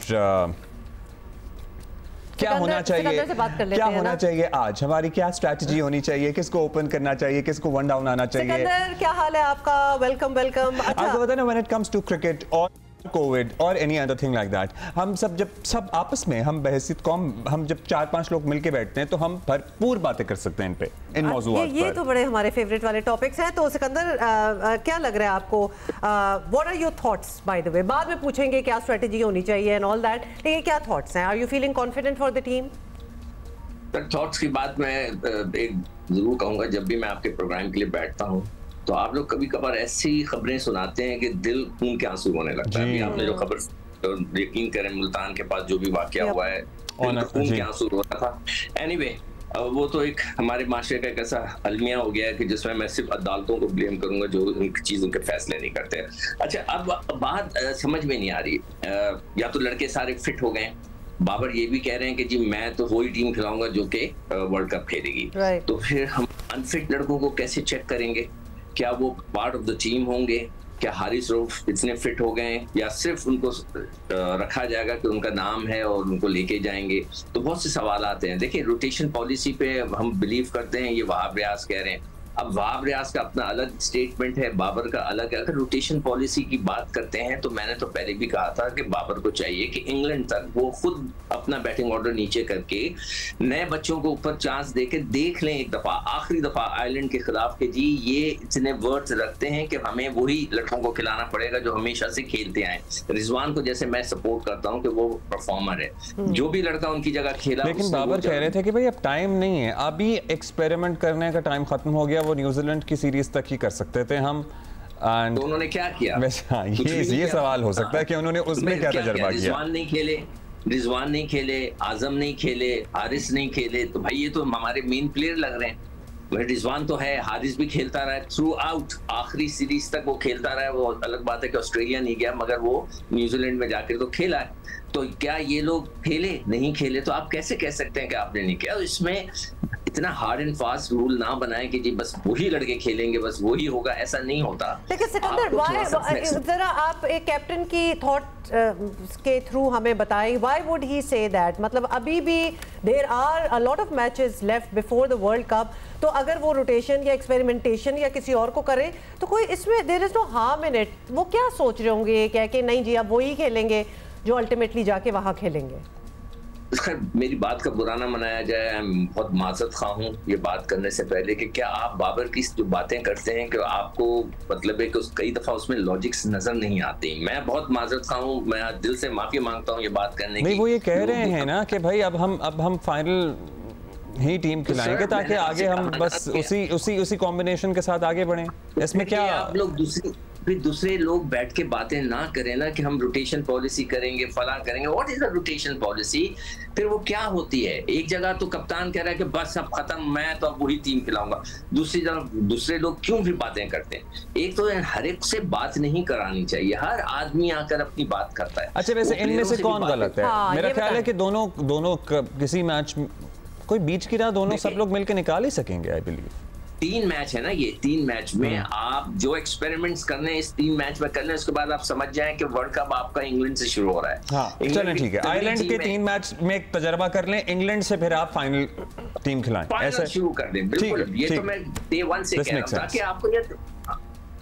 Speaker 1: क्या होना चाहिए, क्या होना चाहिए आज, हमारी क्या स्ट्रैटेजी होनी चाहिए, किसको ओपन करना चाहिए, किसको वन डाउन आना चाहिए।
Speaker 2: सिकंदर क्या हाल है आपका? Welcome welcome.
Speaker 1: अच्छा, when it comes to cricket और कोविड और any other thing like that, हम सब आपस में, हम बहसीत कौम, हम जब 4-5 लोग मिलके बैठते हैं तो हम भरपूर बातें कर सकते हैं इन पे, इन मौजूआत पर।
Speaker 2: ये तो बड़े हमारे फेवरेट वाले टॉपिक्स हैं। तो सिकंदर क्या लग रहा है आपको, what are your thoughts? By the way बाद में पूछेंगे क्या स्ट्रेटजी होनी चाहिए एंड ऑल दैट, लेकिन क्या थॉट्स हैं? Are you feeling confident for the team?
Speaker 8: Thoughts की बात मैं एक जरूर कहूंगा, जब भी मैं आपके प्रोग्राम के लिए बैठता हूँ तो आप लोग कभी कभार ऐसी खबरें सुनाते हैं कि दिल खून के आंसू होने लगता है। अभी आपने जो खबर, यकीन करें, मुल्तान के पास जो भी वाकया हुआ है, खून के आंसू हो रहा था। एनीवे, वो तो एक हमारे माशरे का एक ऐसा अलमिया हो गया है कि जिसमें मैं सिर्फ अदालतों को ब्लेम करूंगा जो इन चीजों के फैसले नहीं करते। अच्छा, अब बात समझ में नहीं आ रही, या तो लड़के सारे फिट हो गए, बाबर ये भी कह रहे हैं कि जी मैं तो वही टीम खिलाऊंगा जो कि वर्ल्ड कप खेलेगी, तो फिर हम अनफिट लड़कों को कैसे चेक करेंगे? क्या वो पार्ट ऑफ द टीम होंगे? क्या हारिस रऊफ इतने फिट हो गए, या सिर्फ उनको रखा जाएगा कि उनका नाम है और उनको लेके जाएंगे? तो बहुत से सवाल आते हैं। देखिए, रोटेशन पॉलिसी पे हम बिलीव करते हैं, ये वहाब रियाज कह रहे हैं। अब वहाब रियाज का अपना अलग स्टेटमेंट है, बाबर का अलग है। अगर रोटेशन पॉलिसी की बात करते हैं तो मैंने तो पहले भी कहा था कि बाबर को चाहिए कि इंग्लैंड तक वो खुद अपना बैटिंग ऑर्डर नीचे करके नए बच्चों को ऊपर चांस देके देख लें एक दफा, आखिरी दफा आयरलैंड के खिलाफ, कि जी ये इतने वर्ड्स रखते हैं कि हमें वही लड़कों को खिलाना पड़ेगा जो हमेशा से खेलते आए। रिजवान को जैसे मैं सपोर्ट करता हूँ कि वो परफॉर्मर है, जो भी लड़का उनकी जगह खेला।
Speaker 1: लेकिन बाबर कह रहे थे कि भाई अब टाइम नहीं है, अभी एक्सपेरिमेंट करने का टाइम खत्म हो गया, वो न्यूजीलैंड की सीरीज तक ही कर सकते थे हम।
Speaker 8: तो उन्होंने क्या किया?
Speaker 1: ये सवाल हो सकता है कि उन्होंने उसमें क्या तजर्बा किया।
Speaker 8: रिजवान नहीं खेले, आजम नहीं खेले, हारिस नहीं खेले, तो भाई ये तो हमारे मेन प्लेयर लग रहे हैं। रिजवान तो है, हारिस भी खेलता रहा थ्रू आउट, आखिरी सीरीज तक वो खेलता रहा है। वो अलग बात है कि ऑस्ट्रेलिया नहीं गया, मगर वो न्यूजीलैंड में जाकर तो खेला है। तो क्या ये लोग खेले? नहीं खेले, तो आप कैसे कह सकते हैं कि आपने नहीं किया? इसमें इतना हार्ड एंड फास्ट रूल ना बनाए कि जी बस वही लड़के खेलेंगे, बस वही होगा, ऐसा नहीं होता।
Speaker 2: लेकिन सिकंदर, जरा आप एक कैप्टन की थॉट के थ्रू हमें बताएं, why would he say that? मतलब अभी भी there are a lot of matches left before the world cup, तो अगर वो रोटेशन या एक्सपेरिमेंटेशन या किसी और को करे तो कोई इसमें there is no harm in it. वो क्या सोच रहे होंगे क्या कि नहीं जी अब वही खेलेंगे जो अल्टीमेटली जाके वहां खेलेंगे?
Speaker 8: मेरी बात का बुरा ना मनाया जाए, मैं बहुत माजरत खा हूँ ये बात करने से पहले कि क्या आप बाबर की जो बातें करते हैं कि आपको मतलब है कि कई दफा उसमें लॉजिक्स नजर नहीं आती। मैं बहुत माजरत खा हूँ, मैं दिल से माफी मांगता हूँ ये बात करने की।
Speaker 1: वो ये कह रहे हैं ना कि भाई अब हम फाइनल ही टीम खिलाएंगे ताकि आगे हम बस उसी कॉम्बिनेशन के साथ आगे बढ़ें। इसमें क्या
Speaker 8: आप लोग दूसरे लोग बैठ के बातें ना करें ना कि हम रोटेशन पॉलिसी करेंगे, फला करेंगे। What is the rotation policy? फिर वो क्या होती है? एक जगह तो कप्तान कह रहा है कि बस अब खत्म, मैं तो अब वही टीम खिलाऊंगा, दूसरी जगह दूसरे लोग क्यों भी बातें करते हैं? एक तो हर एक से बात नहीं करानी चाहिए, हर आदमी आकर अपनी बात करता है।
Speaker 1: अच्छा, वैसे इनमें से कौन गलत है? मेरा ख्याल है कि दोनों किसी मैच कोई बीच की राह दोनों सब लोग मिलकर निकाल ही सकेंगे। आई बिलीव
Speaker 8: 3 मैच है ना, ये 3 मैच में आप जो एक्सपेरिमेंट्स करने इस 3 मैच में करने, उसके बाद आप समझ जाएं कि वर्ल्ड कप आपका इंग्लैंड से शुरू हो रहा है।
Speaker 1: हाँ, चलें ठीक है, आयरलैंड के 3 मैच में एक तजर्बा कर लें, इंग्लैंड से फिर आप फाइनल टीम खिलाएं,
Speaker 8: ऐसे शुरू कर दें। बिल्कुल, ये तो मैं डे 1 से कह रहा हूं ताकि आपको ये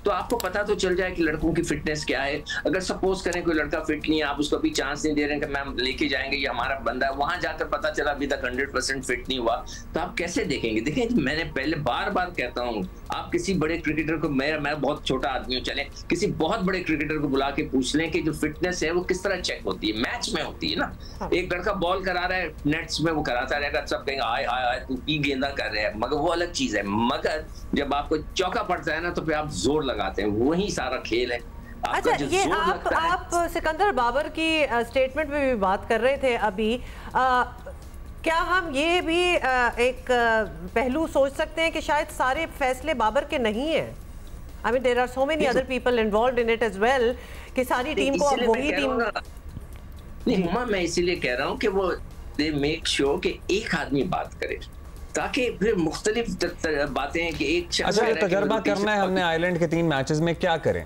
Speaker 8: तो आपको पता तो चल जाए कि लड़कों की फिटनेस क्या है। अगर सपोज करें कोई लड़का फिट नहीं है, आप उसको अभी चांस नहीं दे रहे हैं कि मैम लेके जाएंगे, ये हमारा बंदा है, वहां जाकर पता चला अभी तक 100% फिट नहीं हुआ, तो आप कैसे देखेंगे? देखें, मैंने पहले बार बार कहता हूँ, आप किसी बड़े क्रिकेटर को, मैं बहुत छोटा आदमी हूँ, चले किसी बहुत बड़े क्रिकेटर को बुला के पूछ लें कि जो फिटनेस है वो किस तरह चेक होती है। मैच में होती है ना, एक लड़का बॉल करा रहा है नेट्स में, वो कराता रहेगा, सब कहेंगे आए आए आए तू की गेंदा कर रहे हैं, मगर वो अलग चीज है। मगर जब आपको चौका पड़ता है ना, तो फिर आप जोर लगाते हैं, वही सारा खेल है।
Speaker 2: अच्छा, ये आप सिकंदर बाबर की स्टेटमेंट में भी बात कर रहे थे अभी, क्या हम ये भी एक पहलू सोच सकते हैं कि शायद सारे फैसले बाबर के नहीं हैं? I mean there are so many other people involved in it as well, कि सारी टीम को अब वही टीम
Speaker 8: नहीं। हुमा, मैं इसीलिए कह रहा हूँ कि वो दे मेक श्योर कि एक आदमी बात करे, ताकि फिर मुख्तलिफ बातें हैं कि एक
Speaker 1: अच्छा, ये तजर्बा करना है हमने आयरलैंड के 3 मैचेस में, क्या करें?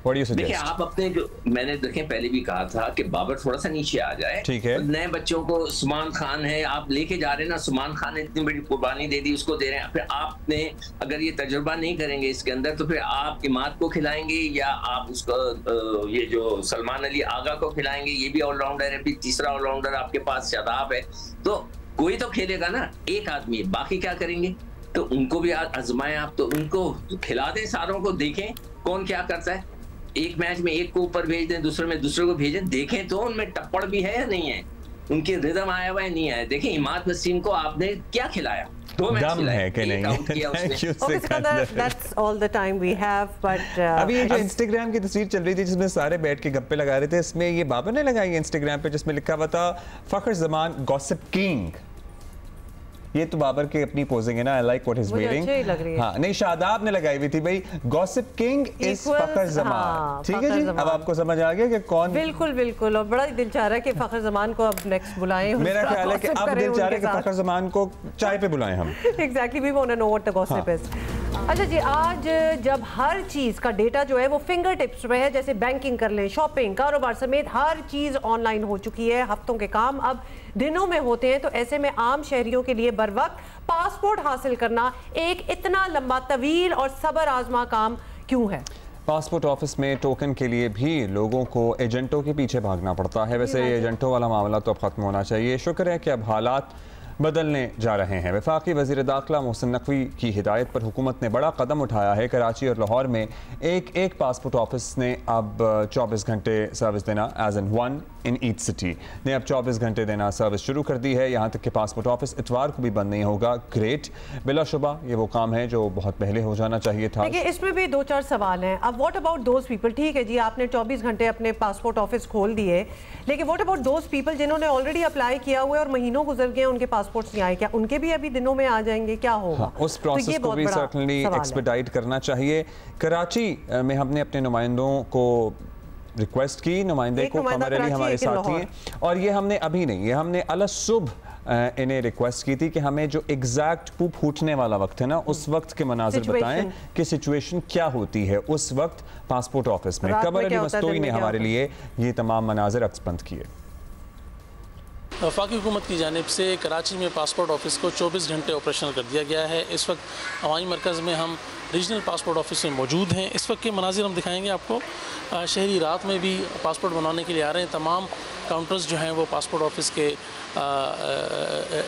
Speaker 8: देखिए, आप अपने जो मैंने देखें पहले भी कहा था कि बाबर थोड़ा सा नीचे आ जाए,
Speaker 1: ठीक है।
Speaker 8: नए बच्चों को उस्मान खान है, आप लेके जा रहे हैं ना, उस्मान खान ने इतनी बड़ी कुर्बानी दे दी, उसको दे रहे हैं, फिर आपने अगर ये तजुर्बा नहीं करेंगे इसके अंदर, तो फिर आप इमाद को खिलाएंगे या आप उसको ये जो सलमान अली आगा को खिलाएंगे, ये भी ऑलराउंडर है, फिर तीसरा ऑलराउंडर आपके पास शादाब है, तो कोई तो खेलेगा ना, एक आदमी, बाकी क्या करेंगे? तो उनको भी आजमाएं आप, तो उनको खिला दें, सारों को देखें कौन क्या करता है। एक मैच में एक को ऊपर भेज दें, दूसरे में दूसरे को भेजें, देखें तो उनमें टप्पड़ भी है या नहीं है, उनके रिदम आया हुआ है नहीं आया। देखें, इमाद वसीम को आपने क्या खिलाया? 2 मैच खिलाए,
Speaker 1: कि नहीं?
Speaker 2: That's all the time we have, but
Speaker 1: अभी ये जो इंस्टाग्राम की तस्वीर चल रही थी जिसमें सारे बैठ के गप्पे लगा रहे थे, इसमें ये बाबर ने लगाई इंस्टाग्राम पे, जिसमें लिखा हुआ था फखर जमान गॉसिप किंग। ये तो बाबर की अपनी पोजिंग है ना, I like what is wearing. हाँ, नहीं, शादाब ने लगाई हुई थी भाई, गॉसिप किंग इज फखर जमान। ठीक है जी, अब आपको समझ आ गया कि कौन।
Speaker 2: बिल्कुल बिल्कुल, और बड़ा दिल चाह रहा है कि फखर जमान को अब नेक्स्ट बुलाएं।
Speaker 1: मेरा ख्याल है कि अब दिल चाह रहा है कि फखर जमान को चाय पे बुलाएं हम।
Speaker 2: Exactly, we want to know what the gossip is. अच्छा जी, आज जब हर चीज़ का डेटा जो है वो फिंगर टिप्स पे है, जैसे बैंकिंग कर लें, शॉपिंग, कारोबार समेत हर चीज़ ऑनलाइन हो चुकी है, हफ्तों के काम अब दिनों में होते हैं, तो ऐसे में आम शहरियों के लिए बरवक्त पासपोर्ट हासिल करना एक इतना लंबा, तवील और सब्र आजमा काम क्यों है?
Speaker 1: पासपोर्ट ऑफिस में टोकन के लिए भी लोगों को एजेंटों के पीछे भागना पड़ता है। वैसे एजेंटों वाला मामला तो अब ख़त्म होना चाहिए। शुक्र है कि अब हालात बदलने जा रहे हैं। वफाकी वज़ीर दाखिला मोहसिन नकवी की हिदायत पर हुकूमत ने बड़ा कदम उठाया है। कराची और लाहौर में एक पासपोर्ट ऑफिस ने अब 24 घंटे सर्विस देना, as in 1 in each city ने अब 24 घंटे देना सर्विस शुरू कर दी है। यहाँ तक कि पासपोर्ट ऑफिस इतवार को भी बंद नहीं होगा। ग्रेट, बिलाशुबा ये वो काम है जो बहुत पहले हो जाना चाहिए था।
Speaker 2: देखिए, इसमें भी 2-4 सवाल हैं। अब व्हाट अबाउट दोज पीपल, ठीक है जी, आपने 24 घंटे अपने पासपोर्ट ऑफिस खोल दिए, लेकिन व्हाट अबाउट दोज पीपल जिन्होंने ऑलरेडी अप्लाई किया हुआ है और महीनों गुजर गए, उनके पासपोर्ट्स नहीं आए, क्या उनके भी अभी दिनों में आ जाएंगे? क्या होगा?
Speaker 1: हाँ, उस प्रोसेस को भी सर्टेनली एक्सपेडाइट करना चाहिए। कराची में हमने अपने नुमाइंदों को रिक्वेस्ट की, नुमाइंदे को कमर अली हमारे साथी हैं, और ये हमने अभी नहीं, ये हमने अलसुबह इन्हें रिक्वेस्ट की थी कि हमें जो एग्जैक्ट पूप फूटने वाला वक्त है ना, उस वक्त के मनाजिर बताएं कि सिचुएशन क्या होती है उस वक्त पासपोर्ट ऑफिस में। कमर अली मस्तोई ने हमारे लिए ये तमाम मनाजिर अक्सबंद किए।
Speaker 9: वफाकी हुकूमत की जानिब से कराची में पासपोर्ट ऑफिस को 24 घंटे ऑपरेशनल कर दिया गया है। इस वक्त हवाई मरकज़ में हम रीजनल पासपोर्ट ऑफिस में मौजूद हैं। इस वक्त के मनाजिर हम दिखाएंगे आपको। शहरी रात में भी पासपोर्ट बनवाने के लिए आ रहे हैं। तमाम काउंटर्स जो हैं वो पासपोर्ट ऑफिस के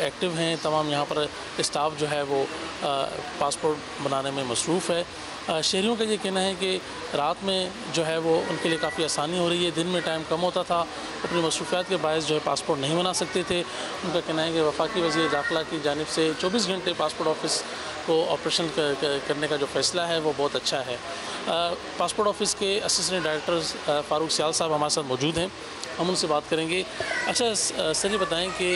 Speaker 9: एक्टिव हैं। तमाम यहाँ पर स्टाफ जो है वो पासपोर्ट बनाने में मसरूफ़ है। शहरियों का ये कहना है कि रात में जो है वो उनके लिए काफ़ी आसानी हो रही है। दिन में टाइम कम होता था, अपनी मसरूफियात के बायस जो है पासपोर्ट नहीं बना सकते थे। उनका कहना है कि वफाकी वज़ीर दाखिला की जानिब से 24 घंटे पासपोर्ट ऑफिस को ऑपरेशन करने का जो फ़ैसला है वो बहुत अच्छा है। पासपोर्ट ऑफिस के असिस्टेंट डायरेक्टर फ़ारूक सियाल साहब हमारे साथ मौजूद हैं, हम उनसे बात करेंगे। अच्छा सर, ये बताएं कि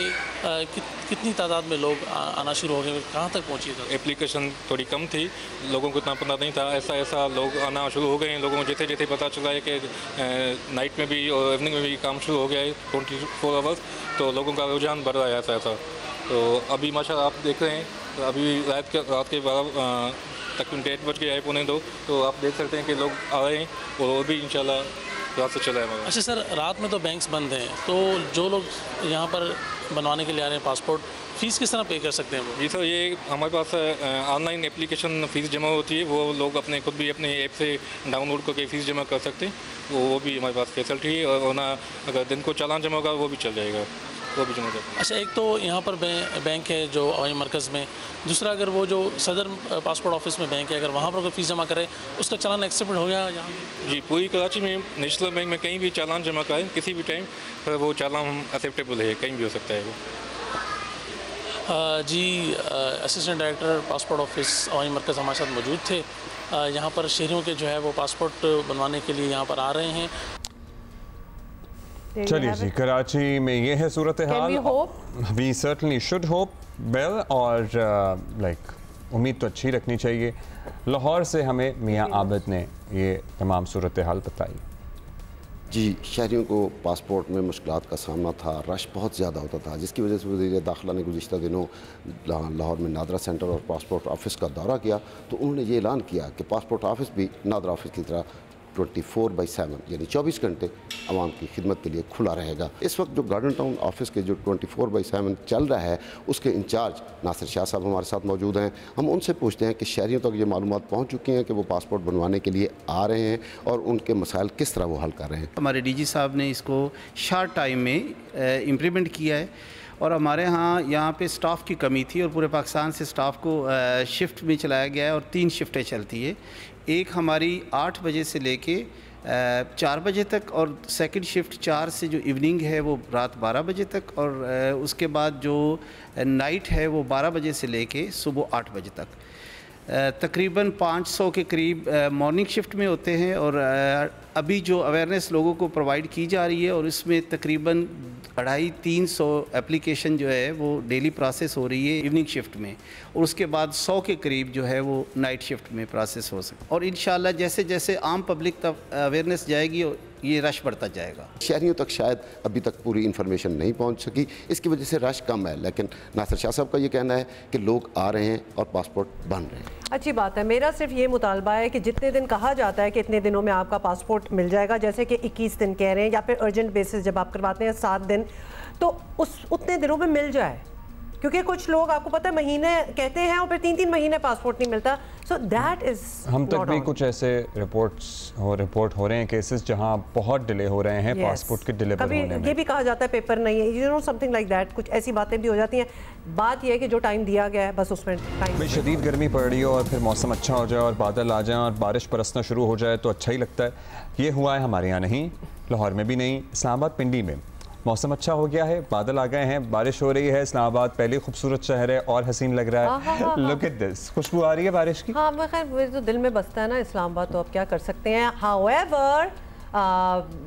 Speaker 9: कितनी तादाद में लोग आना शुरू हो गए, कहाँ तक पहुँची था?
Speaker 10: एप्लीकेशन थोड़ी कम थी, लोगों को इतना पता नहीं था। ऐसा लोग आना शुरू हो गए हैं। लोगों को जैसे जैसे पता चला है कि नाइट में भी और इवनिंग में भी काम शुरू हो गया है 24 आवर्स, तो लोगों का रुझान बढ़ रहा है ऐसा। तो अभी माशाल्लाह आप देख रहे हैं, तो अभी रात के 12 तकरीबन 1 बज गया है, 1:45, तो आप देख सकते हैं कि लोग आ रहे हैं और भी इंशाल्लाह रात से चला है।
Speaker 9: अच्छा सर, रात में तो बैंक्स बंद हैं, तो जो लोग यहाँ पर बनवाने के लिए आ रहे हैं पासपोर्ट, फ़ीस किस तरह पे कर सकते हैं वो?
Speaker 10: जी सर, ये हमारे पास ऑनलाइन एप्लीकेशन फ़ीस जमा होती है, वो लोग अपने खुद भी अपने ऐप से डाउनलोड करके फ़ीस जमा कर सकते हैं, वो भी हमारे पास फैसिलिटी है। और ना अगर दिन को चालान जमा होगा वो भी चल जाएगा, वो भी जमा करते हैं।
Speaker 9: अच्छा, एक तो यहाँ पर बैंक है जो हवाई मरकज़ में, दूसरा अगर वो जो सदर पासपोर्ट ऑफिस में बैंक है, अगर वहाँ पर कोई फ़ीस जमा करे उसका चालान एक्सेप्ट हो गया यहाँ?
Speaker 10: जी, पूरी कराची में नेशनल बैंक में कहीं भी चालान जमा करें किसी भी टाइम, पर वो चालान एक्सेप्टेबल है, कहीं भी हो सकता है वो।
Speaker 9: जी, असिस्टेंट डायरेक्टर पासपोर्ट ऑफिस हवाई मरकज़ हमारे साथ मौजूद थे। यहाँ पर शहरियों के जो है वो पासपोर्ट बनवाने के लिए यहाँ पर आ रहे हैं।
Speaker 1: चलिए जी, कराची में ये है सूरत हाल। We certainly should hope well, और लाइक उम्मीद तो अच्छी रखनी चाहिए। लाहौर से हमें मियाँ आबिद ने ये तमाम सूरत हाल बताई।
Speaker 11: जी, शहरियों को पासपोर्ट में मुश्किलात का सामना था, रश बहुत ज़्यादा होता था, जिसकी वजह से वज़ीर दाखिला ने गुज़िश्ता दिनों लाहौर में नादरा सेंटर और पासपोर्ट ऑफ़िस का दौरा किया, तो उन्होंने ये ऐलान किया कि पासपोर्ट ऑफ़िस भी नादरा ऑफ़िस की तरह 24/7 यानी 24 घंटे आवाम की खिदमत के लिए खुला रहेगा। इस वक्त जो गार्डन टाउन ऑफिस के जो 24/7 चल रहा है, उसके इंचार्ज नासिर शाह साहब हमारे साथ मौजूद हैं। हम उनसे पूछते हैं कि शहरियों तक ये मालूमात पहुँच चुकी हैं कि वो पासपोर्ट बनवाने के लिए आ रहे हैं और उनके मसाइल किस तरह वो हल कर रहे हैं।
Speaker 12: हमारे DG साहब ने इसको शार्ट टाइम में इम्प्लीमेंट किया है, और हमारे यहाँ पे स्टाफ की कमी थी और पूरे पाकिस्तान से स्टाफ को शिफ्ट में चलाया गया है, और 3 शिफ्टें चलती है। एक हमारी 8 बजे से लेके 4 बजे तक, और सेकंड शिफ्ट 4 से जो इवनिंग है वो रात 12 बजे तक, और उसके बाद जो नाइट है वो 12 बजे से लेके सुबह 8 बजे तक। तकरीबन 500 के करीब मॉर्निंग शिफ्ट में होते हैं, और अभी जो अवेयरनेस लोगों को प्रोवाइड की जा रही है, और इसमें तकरीबन 250-300 एप्लीकेशन जो है वो डेली प्रोसेस हो रही है इवनिंग शिफ्ट में, और उसके बाद 100 के करीब जो है वो नाइट शिफ्ट में प्रोसेस हो सकता है। और इंशाल्लाह जैसे जैसे आम पब्लिक तक अवेयरनेस जाएगी ये रश बढ़ता जाएगा।
Speaker 11: शहरियों तक शायद अभी तक पूरी इन्फॉर्मेशन नहीं पहुंच सकी, इसकी वजह से रश कम है, लेकिन नासिर शाह साहब का ये कहना है कि लोग आ रहे हैं और पासपोर्ट बन रहे हैं।
Speaker 2: अच्छी बात है। मेरा सिर्फ ये मुतालबा है कि जितने दिन कहा जाता है कि इतने दिनों में आपका पासपोर्ट मिल जाएगा, जैसे कि 21 दिन कह रहे हैं, या फिर अर्जेंट बेसिस जब आप करवाते हैं 7 दिन, तो उतने दिनों में मिल जाए, क्योंकि कुछ लोग आपको पता है महीने कहते हैं और फिर 3-3 महीने पासपोर्ट नहीं मिलता। सो दैट इज
Speaker 1: हम तक भी कुछ ऐसे रिपोर्ट हो रहे हैं केसेस जहां बहुत डिले हो रहे हैं पासपोर्ट के डिलीवर होने में।
Speaker 2: ये भी कहा जाता है पेपर नहीं है, you know something like that, कुछ ऐसी बातें भी हो जाती हैं। बात यह है कि जो टाइम दिया गया है बस उसमें टाइम।
Speaker 1: शदीद गर्मी पड़ रही हो और फिर मौसम अच्छा हो जाए और बादल आ जाए और बारिश बरसना शुरू हो जाए तो अच्छा ही लगता है। ये हुआ है हमारे यहाँ नहीं, लाहौर में भी नहीं, इस्लामाबाद पिंडी में मौसम अच्छा हो गया है, बादल आ गए हैं, बारिश हो रही है। इस्लामाबाद पहले खूबसूरत शहर है और हसीन लग रहा है। लुक एट दिस, खुशबू आ रही है बारिश की।
Speaker 2: हाँ, खैर मुझे तो दिल में बसता है ना इस्लामाबाद, तो अब क्या कर सकते हैं। हाउएवर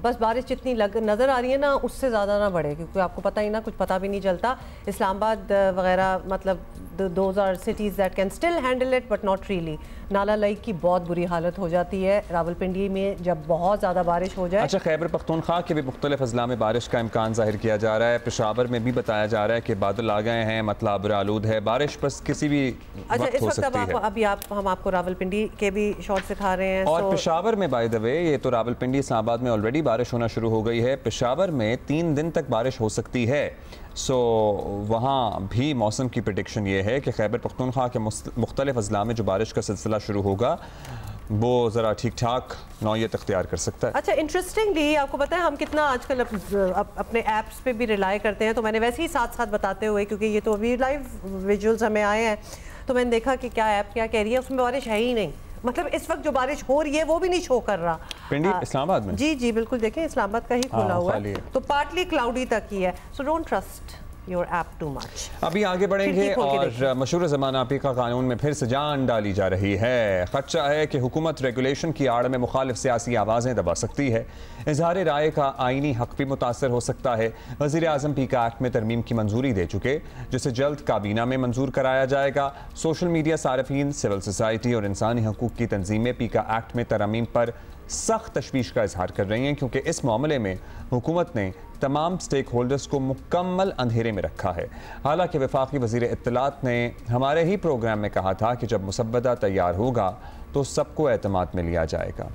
Speaker 2: बस बारिश जितनी नज़र आ रही है ना उससे ज़्यादा ना बढ़े, क्योंकि आपको पता ही ना, कुछ पता भी नहीं चलता। इस्लामाबाद वगैरह मतलब those are cities that can still handle it but not really. नाला लई की बहुत बुरी हालत हो जाती है रावलपिंडी में जब बहुत ज़्यादा बारिश हो जाए।
Speaker 1: अच्छा, खैबर पख्तूनख्वा के भी मुख्तलिफ अजला में बारिश का इम्कान जाहिर किया जा रहा है। पेशावर में भी बताया जा रहा है कि बादल आ गए हैं, मतलब आलूद है, बारिश बस किसी भी
Speaker 2: अच्छा इस वक्त अभी हम आपको रावलपिंडी के भी शॉट सिखा रहे हैं।
Speaker 1: और पेशावर में बाय द वे, ये तो रावलपिंडी इस्लामाबाद में ऑलरेडी बारिश होना शुरू हो गई है, पेशावर में 3 दिन तक बारिश हो सकती है। सो वहाँ भी मौसम की प्रेडिक्शन ये है कि खैबर पख्तूनख्वा के मुख्तलिफ अजला में जो बारिश का सिलसिला शुरू होगा वो ज़रा ठीक ठाक नौयत अख्तियार कर सकता है।
Speaker 2: अच्छा, इंटरेस्टिंगली आपको पता है हम कितना आजकल अपने ऐप्स पे भी रिलाई करते हैं, तो मैंने वैसे ही साथ साथ बताते हुए, क्योंकि ये तो अभी लाइव विजुअल्स हमें आए हैं, तो मैंने देखा कि क्या ऐप क्या कह रही है, उसमें बारिश है ही नहीं। मतलब इस वक्त जो बारिश हो रही है वो भी नहीं शो कर रहा।
Speaker 1: पिंडी इस्लामाबाद में? जी
Speaker 2: जी बिल्कुल, देखें इस्लामाबाद का ही खोला हुआ है, तो पार्टली क्लाउडी तक ही है। So don't trust your app too much.
Speaker 1: अभी आगे बढ़ेंगे और मशहूर ज़माना पी का कानून में फिर से जान डाली जा रही है। खदशा है कि हुकूमत रेगुलेशन की आड़ में मुखालिफ सियासी आवाज़ें दबा सकती है। इजहार राय का आईनी हक भी मुतासर हो सकता है। वज़ीर आज़म पी का एक्ट में तरमीम की मंजूरी दे चुके, जिसे जल्द काबीना में मंजूर कराया जाएगा। सोशल मीडिया सारफीन, सिविल सोसाइटी और इंसानी हकूक़ की तंजीमें पी का एक्ट में तरमीम पर सख्त तशवीश का इजहार कर रही हैं, क्योंकि इस मामले में हुकूमत ने तमाम स्टेक होल्डर्स को मुकम्मल अंधेरे में रखा है। हालांकि वफाकी वज़ीर इत्तलात ने हमारे ही प्रोग्राम में कहा था कि जब मुसब्बदा तैयार होगा तो सबको एतमाद में लिया जाएगा।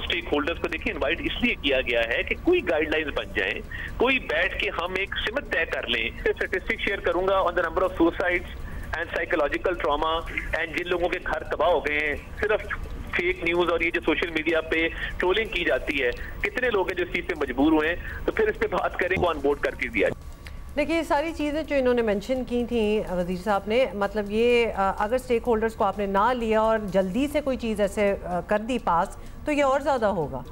Speaker 13: स्टेक होल्डर्स को देखिए इनवाइट इसलिए किया गया है कि कोई गाइडलाइंस बन जाए, कोई बैठ के हम एक सिमत तय कर लें। स्टैटिस्टिक शेयर करूंगा on the number of suicides and psychological trauma and जिन लोगों के घर तबाह हो गए हैं सिर्फ फेक न्यूज और ये जो सोशल मीडिया पे ट्रोलिंग की जाती है, कितने लोग हैं जो इस चीज पे मजबूर हुए हैं, तो फिर इस पे बात करें को ऑन बोर्ड करके दिया।
Speaker 2: देखिए ये सारी चीज़ें जो इन्होंने मेंशन की थी वज़ीर साहब ने, मतलब ये अगर स्टेक होल्डर्स को आपने ना लिया और जल्दी से कोई चीज़ ऐसे कर दी पास तो ये और ज़्यादा होगा,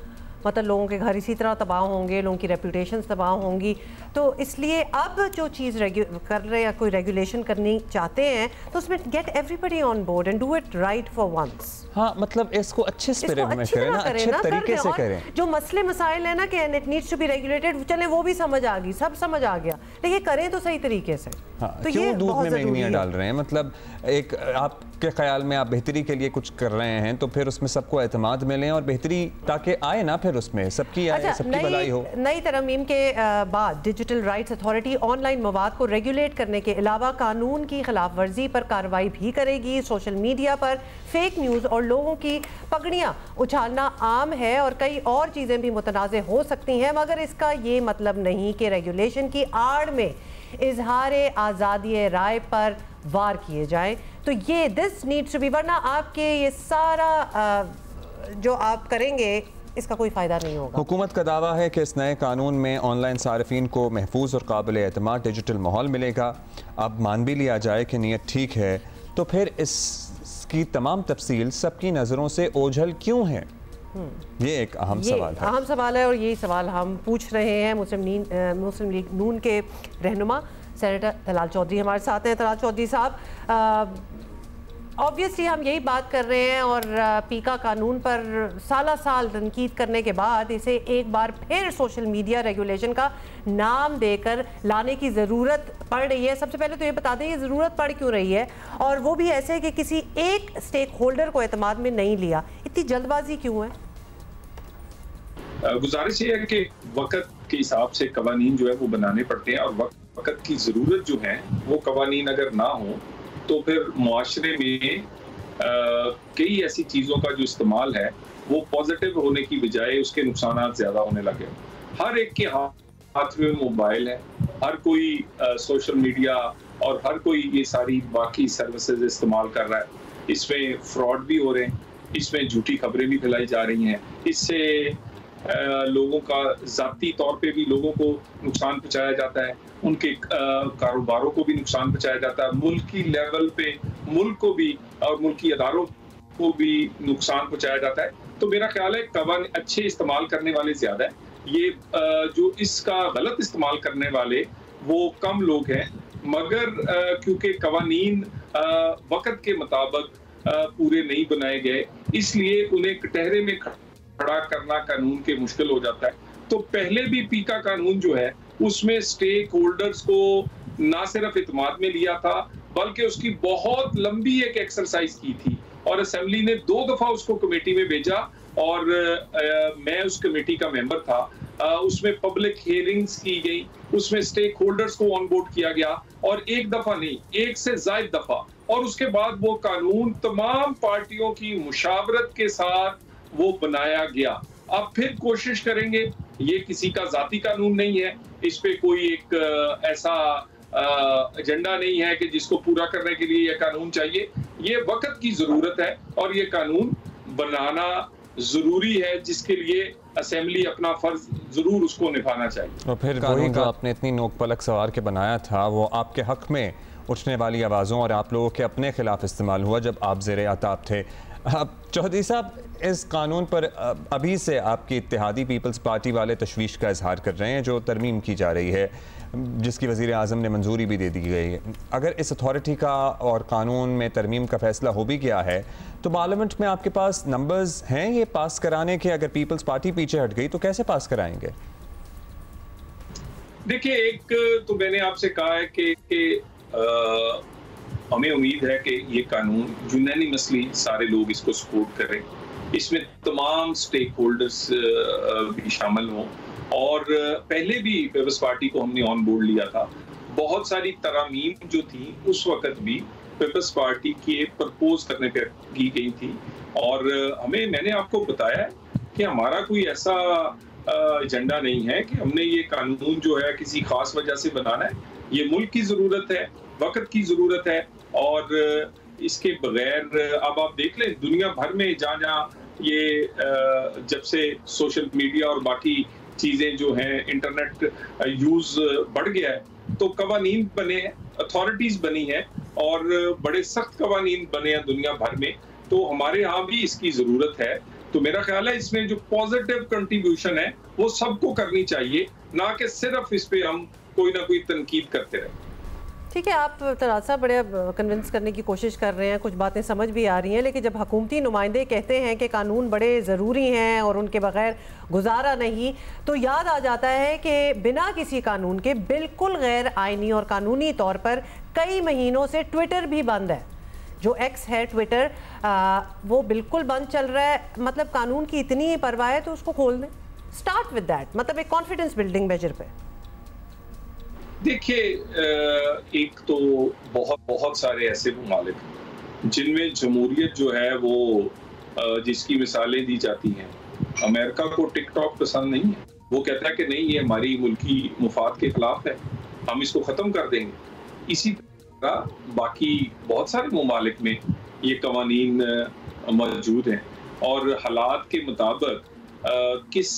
Speaker 2: मतलब लोगों के घर इसी तरह तबाह होंगे, लोगों की रेपुटेशन तबाह होंगी। तो इसलिए अब जो चीज़ कर रहे हैं, कोई रेगुलेशन करनी चाहते हैं तो उसमें get everybody on board and do it right for once.
Speaker 1: हाँ, मतलब इसको अच्छे स्पिरिट में करें ना, अच्छे तरीके से करें।
Speaker 2: जो मसले मसाइल है ना कि it needs to be regulated, चले वो भी समझ आ गई, सब समझ आ गया, लेकिन करें तो सही तरीके से।
Speaker 1: हाँ,
Speaker 2: तो
Speaker 1: क्यों
Speaker 2: ये
Speaker 1: दूध
Speaker 2: बहुत
Speaker 1: में महंगियाँ डाल रहे हैं? मतलब एक आपके ख्याल में आप बेहतरी के लिए कुछ कर रहे हैं तो फिर उसमें सबको एतमाद मिले और बेहतरी ताकि आए ना, फिर उसमें सबकी आए, सबकी भलाई हो।
Speaker 2: नई तरमीम के बाद डिजिटल राइट्स अथॉरिटी ऑनलाइन मवाद को रेगुलेट करने के अलावा कानून की खिलाफ वर्जी पर कार्रवाई भी करेगी। सोशल मीडिया पर फेक न्यूज़ और लोगों की पगड़ियाँ उछालना आम है और कई और चीज़ें भी मुतनाज़ हो सकती हैं, मगर इसका ये मतलब नहीं कि रेगुलेशन की आड़ में इजहार आज़ादी राय पर वार किए जाएं। तो ये दिस नीड्स टू बी, वरना आपके ये सारा जो आप करेंगे इसका कोई फ़ायदा नहीं होगा।
Speaker 1: हुकूमत का दावा है कि इस नए कानून में ऑनलाइन सार्फिन को महफूज और काबिल एतमाद डिजिटल माहौल मिलेगा। अब मान भी लिया जाए कि नीयत ठीक है तो फिर इसकी तमाम तफसील सबकी नज़रों से ओझल क्यों है? ये एक अहम सवाल है।
Speaker 2: अहम सवाल है और यही सवाल हम पूछ रहे हैं। मुस्लिम लीग नून के रहनुमा सेनेटर तलाल चौधरी हमारे साथ हैं। तलाल चौधरी साहब, ऑब्वियसली हम यही बात कर रहे हैं और पीका कानून पर साल तनकीद करने के बाद इसे एक बार फिर सोशल मीडिया रेगुलेशन का नाम देकर लाने की ज़रूरत पड़ रही है। सबसे पहले तो ये बता दें ये ज़रूरत पड़ क्यों रही है, और वो भी ऐसे कि किसी एक स्टेक होल्डर को एतमाद में नहीं लिया, इतनी जल्दबाजी क्यों है?
Speaker 14: गुजारिश ये है कि वक्त के हिसाब से कवानीन जो है वो बनाने पड़ते हैं और वक्त की ज़रूरत जो है वो कवानीन अगर ना हो तो फिर मुआशरे में कई ऐसी चीज़ों का जो इस्तेमाल है वो पॉजिटिव होने की बजाय उसके नुकसान ज़्यादा होने लगे। हर एक के हाथ में मोबाइल है, हर कोई सोशल मीडिया और हर कोई ये सारी बाकी सर्विसेज इस्तेमाल कर रहा है। इसमें फ्रॉड भी हो रहे हैं, इसमें झूठी खबरें भी फैलाई जा रही हैं, इससे लोगों का ज़ाती तौर पे भी लोगों को नुकसान पहुंचाया जाता है, उनके कारोबारों को भी नुकसान पहुंचाया जाता है, मुल्की लेवल पे मुल्क को भी और मुल्की अदारों को भी नुकसान पहुंचाया जाता है। तो मेरा ख्याल है कवानीन अच्छे इस्तेमाल करने वाले ज़्यादा है, ये जो इसका गलत इस्तेमाल करने वाले वो कम लोग हैं, मगर क्योंकि कवानीन वक्त के मुताबिक पूरे नहीं बनाए गए इसलिए उन्हें कटहरे में खड़ा करना कानून के मुश्किल हो जाता है। तो पहले भी पीका कानून जो है उसमें स्टेक होल्डर्स को ना सिर्फ इत्माद में लिया था बल्कि उसकी बहुत लंबी एक एक्सरसाइज की थी और असेंबली ने 2 दफा उसको कमेटी में भेजा और मैं उस कमेटी का मेंबर था। उसमें पब्लिक हियरिंग्स की गई, उसमें स्टेक होल्डर्स को ऑन बोर्ड किया गया और एक दफा नहीं 1 से ज़ायद दफा, और उसके बाद वो कानून तमाम पार्टियों की मुशावरत के साथ वो बनाया गया। अब फिर कोशिश करेंगे, ये किसी का जाती कानून नहीं है, इस पे कोई एक ऐसा एजेंडा नहीं है कि जिसको पूरा करने के लिए ये कानून चाहिए। ये वक्त की जरूरत है और ये कानून बनाना जरूरी है जिसके लिए असेंबली अपना फर्ज जरूर उसको निभाना चाहिए।
Speaker 1: और फिर कानून जो आपने इतनी नोक पलक सवार के बनाया था वो आपके हक में उठने वाली आवाज़ों और आप लोगों के अपने खिलाफ इस्तेमाल हुआ जब आप ज़ेरे आताब थे। अब चौधरी साहब, इस कानून पर अभी से आपकी इत्तेहादी पीपल्स पार्टी वाले तशवीश का इजहार कर रहे हैं जो तरमीम की जा रही है, जिसकी वज़ीर आज़म ने मंजूरी भी दे दी गई है। अगर इस अथॉरिटी का और कानून में तरमीम का फैसला हो भी गया है तो पार्लियामेंट में आपके पास नंबर्स हैं ये पास कराने के? अगर पीपल्स पार्टी पीछे हट गई तो कैसे पास कराएंगे?
Speaker 14: देखिए, एक तो मैंने आपसे कहा है कि हमें उम्मीद है कि ये कानून यूनानिमसली सारे लोग इसको सपोर्ट करें, इसमें तमाम स्टेक होल्डर्स भी शामिल हों। और पहले भी पीपल्स पार्टी को हमने ऑन बोर्ड लिया था, बहुत सारी तरमीम जो थी उस वक्त भी पीपल्स पार्टी की प्रपोज करने पर की गई थी और मैंने आपको बताया कि हमारा कोई ऐसा एजेंडा नहीं है कि हमने ये कानून जो है किसी खास वजह से बनाना है। ये मुल्क की ज़रूरत है, वक्त की ज़रूरत है, और इसके बगैर अब आप देख लें दुनिया भर में जहाँ ये जब से सोशल मीडिया और बाकी चीज़ें जो हैं इंटरनेट यूज़ बढ़ गया है, तो कवानीन बने हैं, अथॉरिटीज़ बनी हैं और बड़े सख्त कवानीन बने हैं दुनिया भर में। तो हमारे यहाँ भी इसकी ज़रूरत है। तो मेरा ख्याल है इसमें जो पॉजिटिव कंट्रीब्यूशन है वो सबको करनी चाहिए, ना कि सिर्फ इस पे हम कोई ना कोई तनकीद करते रहे।
Speaker 2: ठीक है, आप तराज साहब बड़े कन्विंस करने की कोशिश कर रहे हैं, कुछ बातें समझ भी आ रही हैं, लेकिन जब हुकूमती नुमाइंदे कहते हैं कि कानून बड़े ज़रूरी हैं और उनके बगैर गुजारा नहीं, तो याद आ जाता है कि बिना किसी कानून के बिल्कुल गैर आइनी और कानूनी तौर पर कई महीनों से ट्विटर भी बंद है। जो एक्स है ट्विटर, वो बिल्कुल बंद चल रहा है। मतलब कानून की इतनी परवाह है तो उसको खोल दें, स्टार्ट विद दैट, मतलब एक कॉन्फिडेंस बिल्डिंग मेजर पे।
Speaker 14: देखिए, एक तो बहुत सारे ऐसे ममालिक जिनमें जमहूरियत जो है वो जिसकी मिसालें दी जाती हैं। अमेरिका को टिकटॉक पसंद नहीं है, वो कहता है कि नहीं, ये हमारी मुल्की मुफाद के खिलाफ है, हम इसको ख़त्म कर देंगे। इसी तरह बाकी बहुत सारे ममालिक में ये कवानीन मौजूद हैं और हालात के मुताबिक किस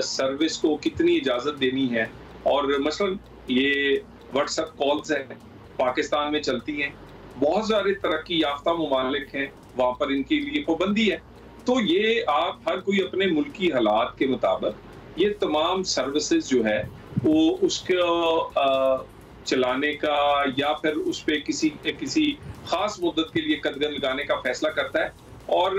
Speaker 14: सर्विस को कितनी इजाज़त देनी है। और मसलन ये व्हाट्सएप कॉल्स हैं, पाकिस्तान में चलती हैं, बहुत सारे तरक्की याफ्ता ममालिक हैं, वहाँ पर इनके लिए पाबंदी है। तो ये आप हर कोई अपने मुल्की हालात के मुताबिक ये तमाम सर्विसेज जो है वो उसको चलाने का या फिर उस पर किसी खास मुद्दत के लिए कदम लगाने का फैसला करता है। और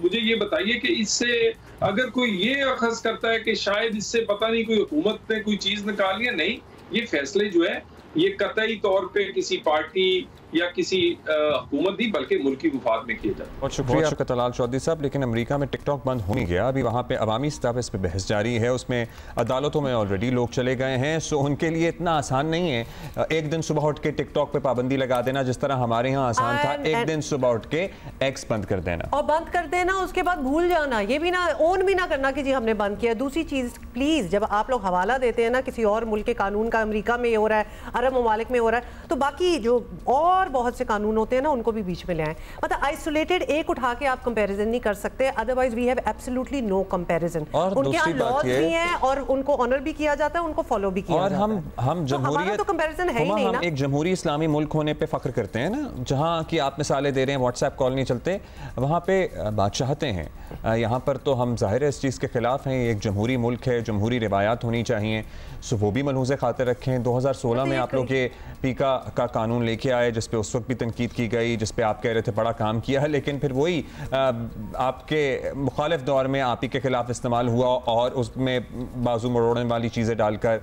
Speaker 14: मुझे ये बताइए कि इससे अगर कोई ये अखज़ करता है कि शायद इससे पता नहीं कोई हुकूमत ने कोई चीज़ निकाली है, नहीं, ये फैसले जो है ये कतई तौर पे किसी पार्टी या किसी हुकूमत नहीं बल्कि मुल्की मुफाद में किए जाते हैं।
Speaker 1: बहुत शुक्रिया आपका तलाल चौधरी साहब। लेकिन अमेरिका में टिकटॉक बंद हो नहीं गया, अभी वहाँ पे अवामी सतह पे इस पर बहस जारी है, उसमें अदालतों में ऑलरेडी लोग चले गए हैं। सो उनके लिए इतना आसान नहीं है एक दिन सुबह उठ के टिकटॉक पे पाबंदी लगा देना, जिस तरह हमारे यहाँ आसान था एक दिन सुबह उठ के एक्स बंद कर देना
Speaker 2: और बंद कर देना, उसके बाद भूल जाना, ये भी ना ओन भी ना करना कि जी हमने बंद किया। दूसरी चीज़ प्लीज़, जब आप लोग हवाला देते हैं ना किसी और मुल्क के कानून का, अमेरिका में हो रहा है, अरब ममालिक में हो रहा है, तो बाकी जो और बहुत से कानून होते हैं ना उनको भी बीच में ले आए। मतलब आइसोलेटेड एक उठा के आप कंपैरिजन नहीं कर सकते, otherwise we have absolutely no comparison. उनके यहाँ लॉज भी हैं और उनको ऑनर भी किया जाता है, उनको फॉलो भी किया जाता है।
Speaker 1: और हम जमहूरियत
Speaker 2: तो कंपैरिजन है ही नहीं ना।
Speaker 1: एक जमहूरी इस्लामी मुल्क होने पे फख्र करते हैं ना, जहाँ की आप मिसालें दे रहे हैं, व्हाट्सएप कॉल नहीं चलते, वहाँ पे बादशाहते हैं। यहाँ पर तो हम ज़ाहिर है इस चीज़ के खिलाफ हैं। एक जमहूरी मुल्क है, जमहूरी रिवायात होनी चाहिए, सो वो भी मलहूज़े खातिर रखें। 2016 में आप लोग ये पीका का कानून लेके आए, जिस पे उस वक्त भी तनकीद की गई, जिस पे आप कह रहे थे बड़ा काम किया है, लेकिन फिर वही आपके मुखालिफ दौर में आप ही के खिलाफ इस्तेमाल हुआ और उसमें बाजू मरोड़ने वाली चीज़ें डालकर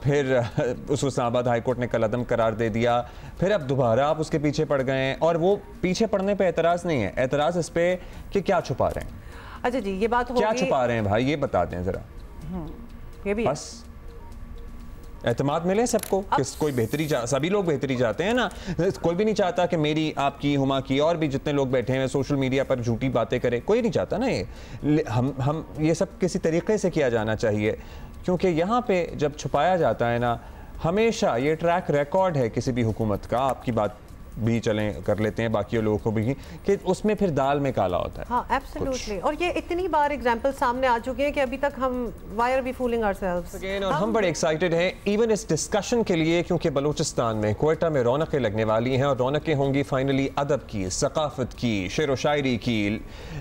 Speaker 1: फिर उसको इस्लामाबाद हाई कोर्ट ने कलअदम करार दे दिया। फिर अब दोबारा आप उसके पीछे पड़ गए हैं, और वो पीछे पड़ने पे एतराज़ नहीं है, एतराज़ इस पे कि क्या छुपा रहे हैं।
Speaker 2: अच्छा जी, ये बात
Speaker 1: क्या छुपा रहे हैं भाई, ये बता दें ज़रा।
Speaker 2: ये भी
Speaker 1: बस एतमाद मिले सबको, किस कोई बेहतरी सभी लोग बेहतरी चाहते हैं ना, कोई भी नहीं चाहता कि मेरी आपकी हुमा की और भी जितने लोग बैठे हैं सोशल मीडिया पर झूठी बातें करें, कोई नहीं चाहता ना। ये हम ये सब किसी तरीके से किया जाना चाहिए, क्योंकि यहाँ पे जब छुपाया जाता है ना, हमेशा ये ट्रैक रिकॉर्ड है किसी भी हुकूमत का, आपकी बात भी चलें कर लेते हैं बाकी लोगों को भी, कि उसमें फिर दाल में काला होता है।
Speaker 2: हाँ, एब्सोल्युटली। और ये इतनी बार एग्जांपल सामने आ चुके हैं कि अभी तक हम why are we fooling ourselves again.
Speaker 1: और हम बड़े एक्साइटेड हैं इवन इस डिस्कशन के लिए, क्योंकि बलूचिस्तान में कोयटा में रौनकें लगने वाली हैं, और रौनकें होंगी फाइनली अदब की, सकाफत की, शेर व शायरी की,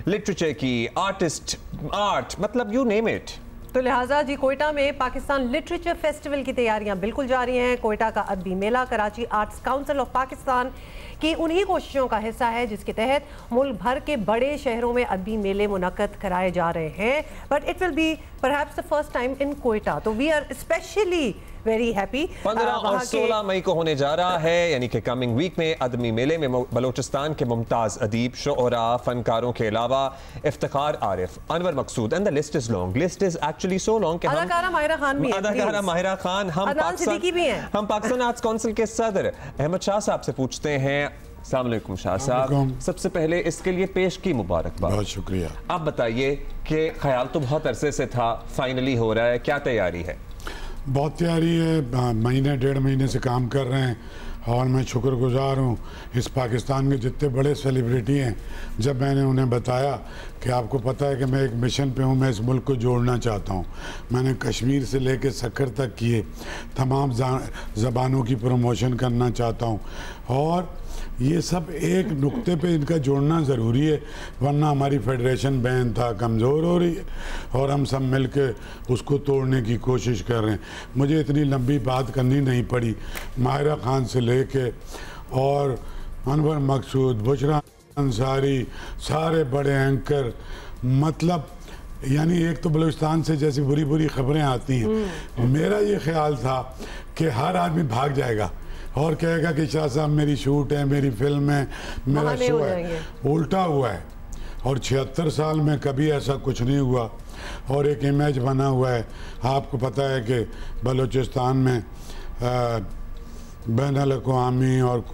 Speaker 1: लिटरेचर की, आर्ट, मतलब यू नेम इट।
Speaker 2: तो लिहाजा जी कोयटा में पाकिस्तान लिटरेचर फेस्टिवल की तैयारियां बिल्कुल जारी हैं। कोयटा का अदबी मेला Karachi arts council of Pakistan की उन्हीं कोशिशों का हिस्सा है, जिसके तहत मुल्क भर के बड़े शहरों में अदबी मेले मुनक्कद कराए जा रहे हैं। But it will be perhaps the first time in Quetta, तो we are specially very happy.
Speaker 1: 15 और 16 मई को होने जा रहा है, यानी कि कमिंग वीक में अदबी मेले में बलूचिस्तान के मुमताज अदीब, शुअरा, फनकारों के अलावा Iftikhar Arif, Anwar Maqsood, and the list is long. List is actually so long कि
Speaker 2: अदाकारा माहिरा खान भी है,
Speaker 1: अदाकारा माहिरा खान, हम पाकिस्तान आर्ट्स काउंसिल के सदर अहमद शाह साहब से पूछते हैं अस्सलाम वालेकुम शाह साहब, सबसे पहले इसके लिए पेश की मुबारकबाद।
Speaker 15: बहुत शुक्रिया।
Speaker 1: आप बताइए कि ख्याल तो बहुत अरसे से था, फाइनली हो रहा है, क्या तैयारी है?
Speaker 15: बहुत तैयारी है, महीने 1.5 महीने से काम कर रहे हैं और मैं शुक्रगुजार हूँ इस पाकिस्तान के जितने बड़े सेलिब्रिटी हैं। जब मैंने उन्हें बताया कि आपको पता है कि मैं एक मिशन पे हूँ, मैं इस मुल्क को जोड़ना चाहता हूँ, मैंने कश्मीर से लेकर सक्कर तक किए, तमाम ज़बानों की प्रमोशन करना चाहता हूँ और ये सब एक नुक्ते पे इनका जोड़ना ज़रूरी है, वरना हमारी फेडरेशन बैन था कमज़ोर हो रही है और हम सब मिल के उसको तोड़ने की कोशिश कर रहे हैं। मुझे इतनी लंबी बात करनी नहीं पड़ी, माहिरा खान से लेके और अनवर मकसूद, बुशरा अंसारी, सारे बड़े एंकर, मतलब यानी एक तो बलूचिस्तान से जैसी बुरी बुरी खबरें आती हैं, मेरा ये ख्याल था कि हर आदमी भाग जाएगा और कहेगा कि शाह साहब मेरी शूट है, मेरी फिल्म है, मेरा शो है। उल्टा हुआ है और 76 साल में कभी ऐसा कुछ नहीं हुआ और एक इमेज बना हुआ है। आपको पता है कि बलूचिस्तान में बैन अल-अक़वामी और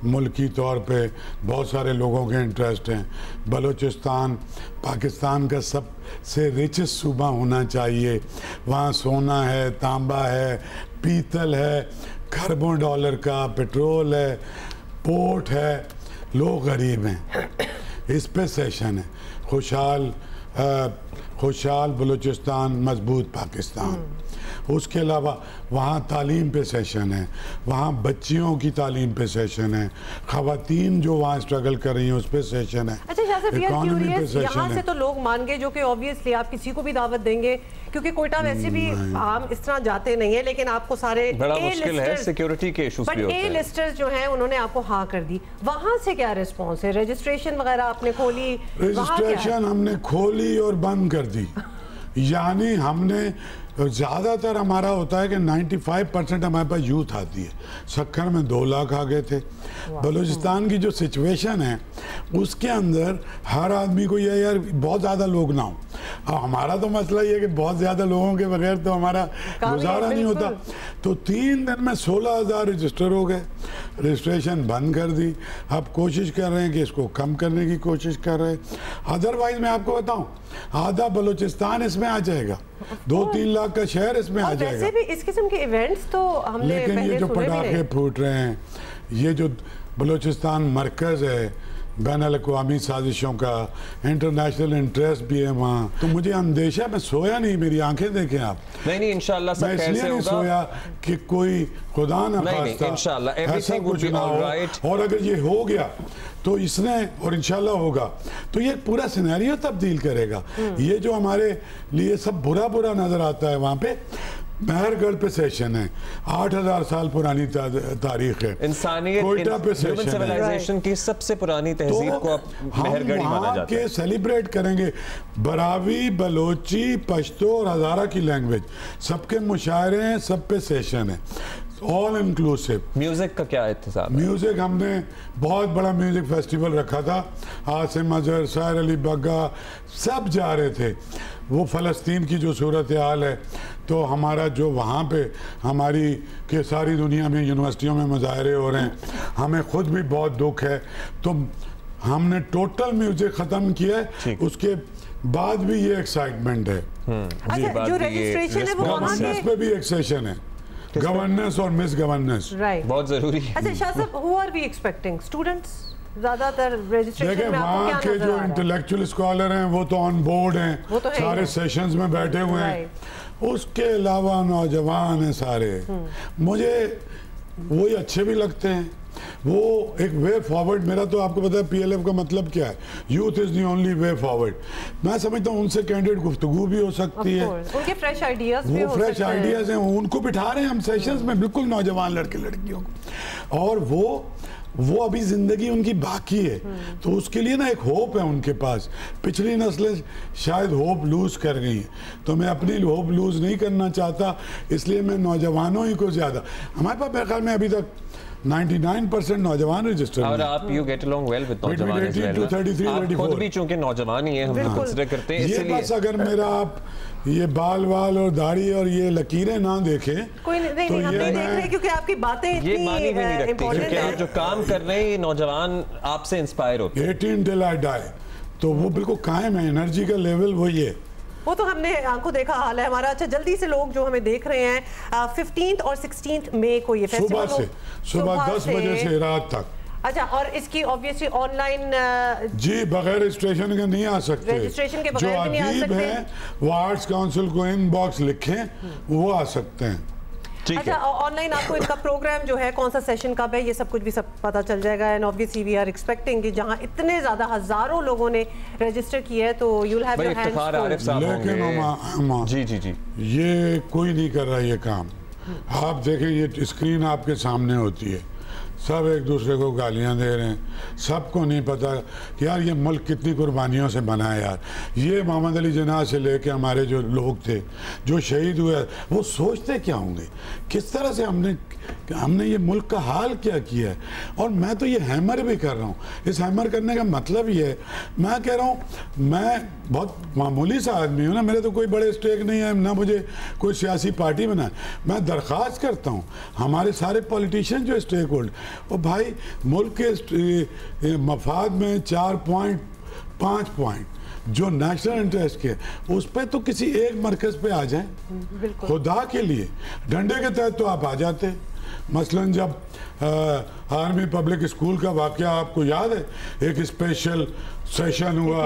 Speaker 15: मुल्की तौर पे बहुत सारे लोगों के इंटरेस्ट हैं। बलूचिस्तान पाकिस्तान का सबसे रिचेस्ट सूबा होना चाहिए, वहाँ सोना है, तांबा है, पीतल है, खरबों डॉलर का पेट्रोल है, पोर्ट है, लोग गरीब हैं। इस पे सेशन है, खुशहाल बलूचिस्तान, मजबूत पाकिस्तान। उसके अलावा वहाँ तालीम पे सेशन है, वहाँ बच्चियों की तालीम पे सेशन है, ख़वातीन जो वहाँ स्ट्रगल कर रही हैं उस पे सेशन है, इकॉनमी पे सेशन
Speaker 2: यहाँ
Speaker 15: है।
Speaker 2: से तो लोग मान गए, जो कि ऑब्वियसली आप किसी को भी दावत देंगे क्योंकि कोयटा वैसे भी आम इस तरह जाते नहीं है, लेकिन आपको सारे
Speaker 1: बड़ा मुश्किल है, सिक्योरिटी के इश्यूज भी होते हैं।
Speaker 2: लिस्टर्स जो हैं उन्होंने आपको हाँ कर दी, वहाँ से क्या रिस्पॉन्स है? रजिस्ट्रेशन वगैरह आपने खोली?
Speaker 15: रजिस्ट्रेशन हमने खोली और बंद कर दी, यानी हमने ज़्यादातर हमारा होता है कि 95% हमारे पास यूथ आती है। सक्कर में 2 लाख आ गए थे। बलूचिस्तान की जो सिचुएशन है उसके अंदर हर आदमी को यह यार बहुत ज़्यादा लोग ना हो। हमारा तो मसला ये है कि बहुत ज़्यादा लोगों के बगैर तो हमारा गुजारा नहीं होता। तो 3 दिन में 16,000 रजिस्टर हो गए, रजिस्ट्रेशन बंद कर दी। अब कोशिश कर रहे हैं कि इसको कम करने की कोशिश कर रहे हैं। अदरवाइज मैं आपको बताऊं, आधा बलूचिस्तान इसमें आ जाएगा, 2-3 लाख का शहर इसमें आ जाएगा।
Speaker 2: वैसे भी इस किस्म के इवेंट्स तो हमने
Speaker 15: लेकिन ये जो पटाखे फूट रहे हैं, ये जो बलूचिस्तान मरकज़ है बैन अल-अक़वामी साजिशों का, इंटरनेशनल इंटरेस्ट भी है वहाँ, तो मुझे अंदेशा, मैं सोया नहीं, मेरी आंखें देखें आप।
Speaker 1: नहीं इंशाल्लाह सब
Speaker 15: मैं इसलिए नहीं सोया कि कोई खुदा न खास्ता ऐसा कुछ ना हो, और अगर ये हो गया तो इसने, और इंशाल्लाह होगा तो ये पूरा सिनेरियो तब्दील करेगा। ये जो हमारे लिए सब बुरा बुरा नजर आता है, वहाँ पे मेहरगढ़ पे सेशन है, 8,000 साल पुरानी तारीख है,
Speaker 1: इंसानियत
Speaker 15: कोयटा पे सेशन है,
Speaker 1: की सबसे पुरानी तहजीब को अब मेहरगढ़ माना जाता है।
Speaker 15: सेलिब्रेट करेंगे बरावी, बलोची, पश्तो और हज़ारा की लैंग्वेज, सबके मुशायरे हैं, सब पे सेशन है, ऑल इंक्लूसिव।
Speaker 1: म्यूजिक का क्या इंतजाम?
Speaker 15: म्यूजिक हमने बहुत बड़ा म्यूजिक फेस्टिवल रखा था, आसिम अजहर, सायर अली बग्गा सब जा रहे थे। वो फ़लस्तीन की जो सूरत हाल है, तो हमारा जो वहाँ पे हमारी के सारी दुनिया में यूनिवर्सिटियों में मुजाहरे हो रहे हैं, हमें खुद भी बहुत दुख है, तो हमने टोटल म्यूजिक ख़त्म किया है। उसके बाद भी ये एक्साइटमेंट है।
Speaker 2: जो रजिस्ट्रेशन है वो वहाँ
Speaker 15: पे भी एक सेशन है, गवर्नेंस और मिस गवर्नेंस
Speaker 1: बहुत जरूरी है।
Speaker 2: अच्छा शाह साहब, who are we expecting? Students ज्यादातर रजिस्ट्रेशन में आपको क्या
Speaker 15: के जो इंटेलेक्चुअल स्कॉलर हैं वो तो ऑन बोर्ड हैं, तो सारे सेशंस में बैठे हुए हैं। उसके अलावा नौजवान हैं सारे, मुझे वही अच्छे भी लगते हैं। वो एक वे फॉरवर्ड, मेरा तो आपको पता है PLF का मतलब क्या है, youth is the only way forward. मैं समझता हूँ उनसे कैंडिडेट गुफ्तगू भी हो सकती है,
Speaker 2: उनके फ्रेश आइडियाज भी हो सकते हैं।
Speaker 15: वो फ्रेश आइडियाज हैं, उनको बिठा रहे हैं हम सेशंस में, बिल्कुल नौजवान लड़के लड़कियों को, और वो अभी ज़िंदगी उनकी बाकी है, तो उसके लिए ना एक होप है उनके पास। पिछली नस्लें शायद होप लूज़ कर गई हैं, तो मैं अपनी होप लूज़ नहीं करना चाहता, इसलिए मैं नौजवानों ही को ज़्यादा, हमारे पास मेरे ख्याल में अभी तक 99% नौजवान रजिस्टर।
Speaker 1: और आप you get along well with नौजवान एज़ वेल, आप खुद भी चूंकि नौजवान ही हैं, हम कंसीडर करते हैं
Speaker 15: इसलिए। बस अगर मेरा आप ये बाल और दाढ़ी और ये लकीरें ना देखें
Speaker 2: कोई नहीं, तो हम नहीं देख रहे क्योंकि आपकी बातें
Speaker 1: ये मानी भी नहीं रखती, क्योंकि आप जो काम कर रहे हैं ये नौजवान आपसे इंस्पायर होते हैं।
Speaker 15: 18 till I die, तो वो बिल्कुल कायम है, एनर्जी का लेवल वही है,
Speaker 2: वो तो हमने आंखों देखा हाल है हमारा। अच्छा जल्दी से लोग जो हमें देख रहे हैं 15 और 16 मई को ये फेस्टिवल
Speaker 15: सुबह 10 बजे से रात तक।
Speaker 2: अच्छा, और इसकी ऑब्वियसली ऑनलाइन
Speaker 15: जी बगैर रजिस्ट्रेशन के नहीं आ सकते,
Speaker 2: रजिस्ट्रेशन के बगैर भी नहीं आ सकते
Speaker 15: हैं, वो आर्ट्स काउंसिल को इनबॉक्स लिखें, वो आ सकते हैं।
Speaker 2: अच्छा, ऑनलाइन आपको इनका प्रोग्राम जो है कौन सा सेशन कब है ये सब कुछ भी सब पता चल जाएगा। And obviously we are expecting कि जहां इतने ज्यादा हजारों लोगों ने रजिस्टर किया है तो you will have your hands full.
Speaker 15: लेकिन
Speaker 1: जी जी जी
Speaker 15: ये कोई नहीं कर रहा ये काम। आप देखें ये स्क्रीन आपके सामने होती है, सब एक दूसरे को गालियां दे रहे हैं, सबको नहीं पता कि यार ये मुल्क कितनी कुर्बानियों से बना है यार। ये मोहम्मद अली जिन्ना से लेके हमारे जो लोग थे जो शहीद हुए, वो सोचते क्या होंगे, किस तरह से हमने ये मुल्क का हाल क्या किया है। और मैं तो ये हैमर भी कर रहा हूँ, इस हैमर करने का मतलब ये है, मैं कह रहा हूँ मैं बहुत मामूली सा आदमी हूँ ना, मेरे तो कोई बड़े स्टेक नहीं है, ना मुझे कोई सियासी पार्टी बनाए। मैं दरख्वास्त करता हूँ हमारे सारे पॉलिटिशियन जो स्टेक होल्डर, और भाई मुल्क के मफाद में 4.5 पॉइंट जो नेशनल इंटरेस्ट के, उस पर तो किसी एक मरकज पे आ जाएं, खुदा के लिए। डंडे के तहत तो आप आ जाते। मसलन जब आर्मी पब्लिक स्कूल का वाकया आपको याद है, एक स्पेशल सेशन हुआ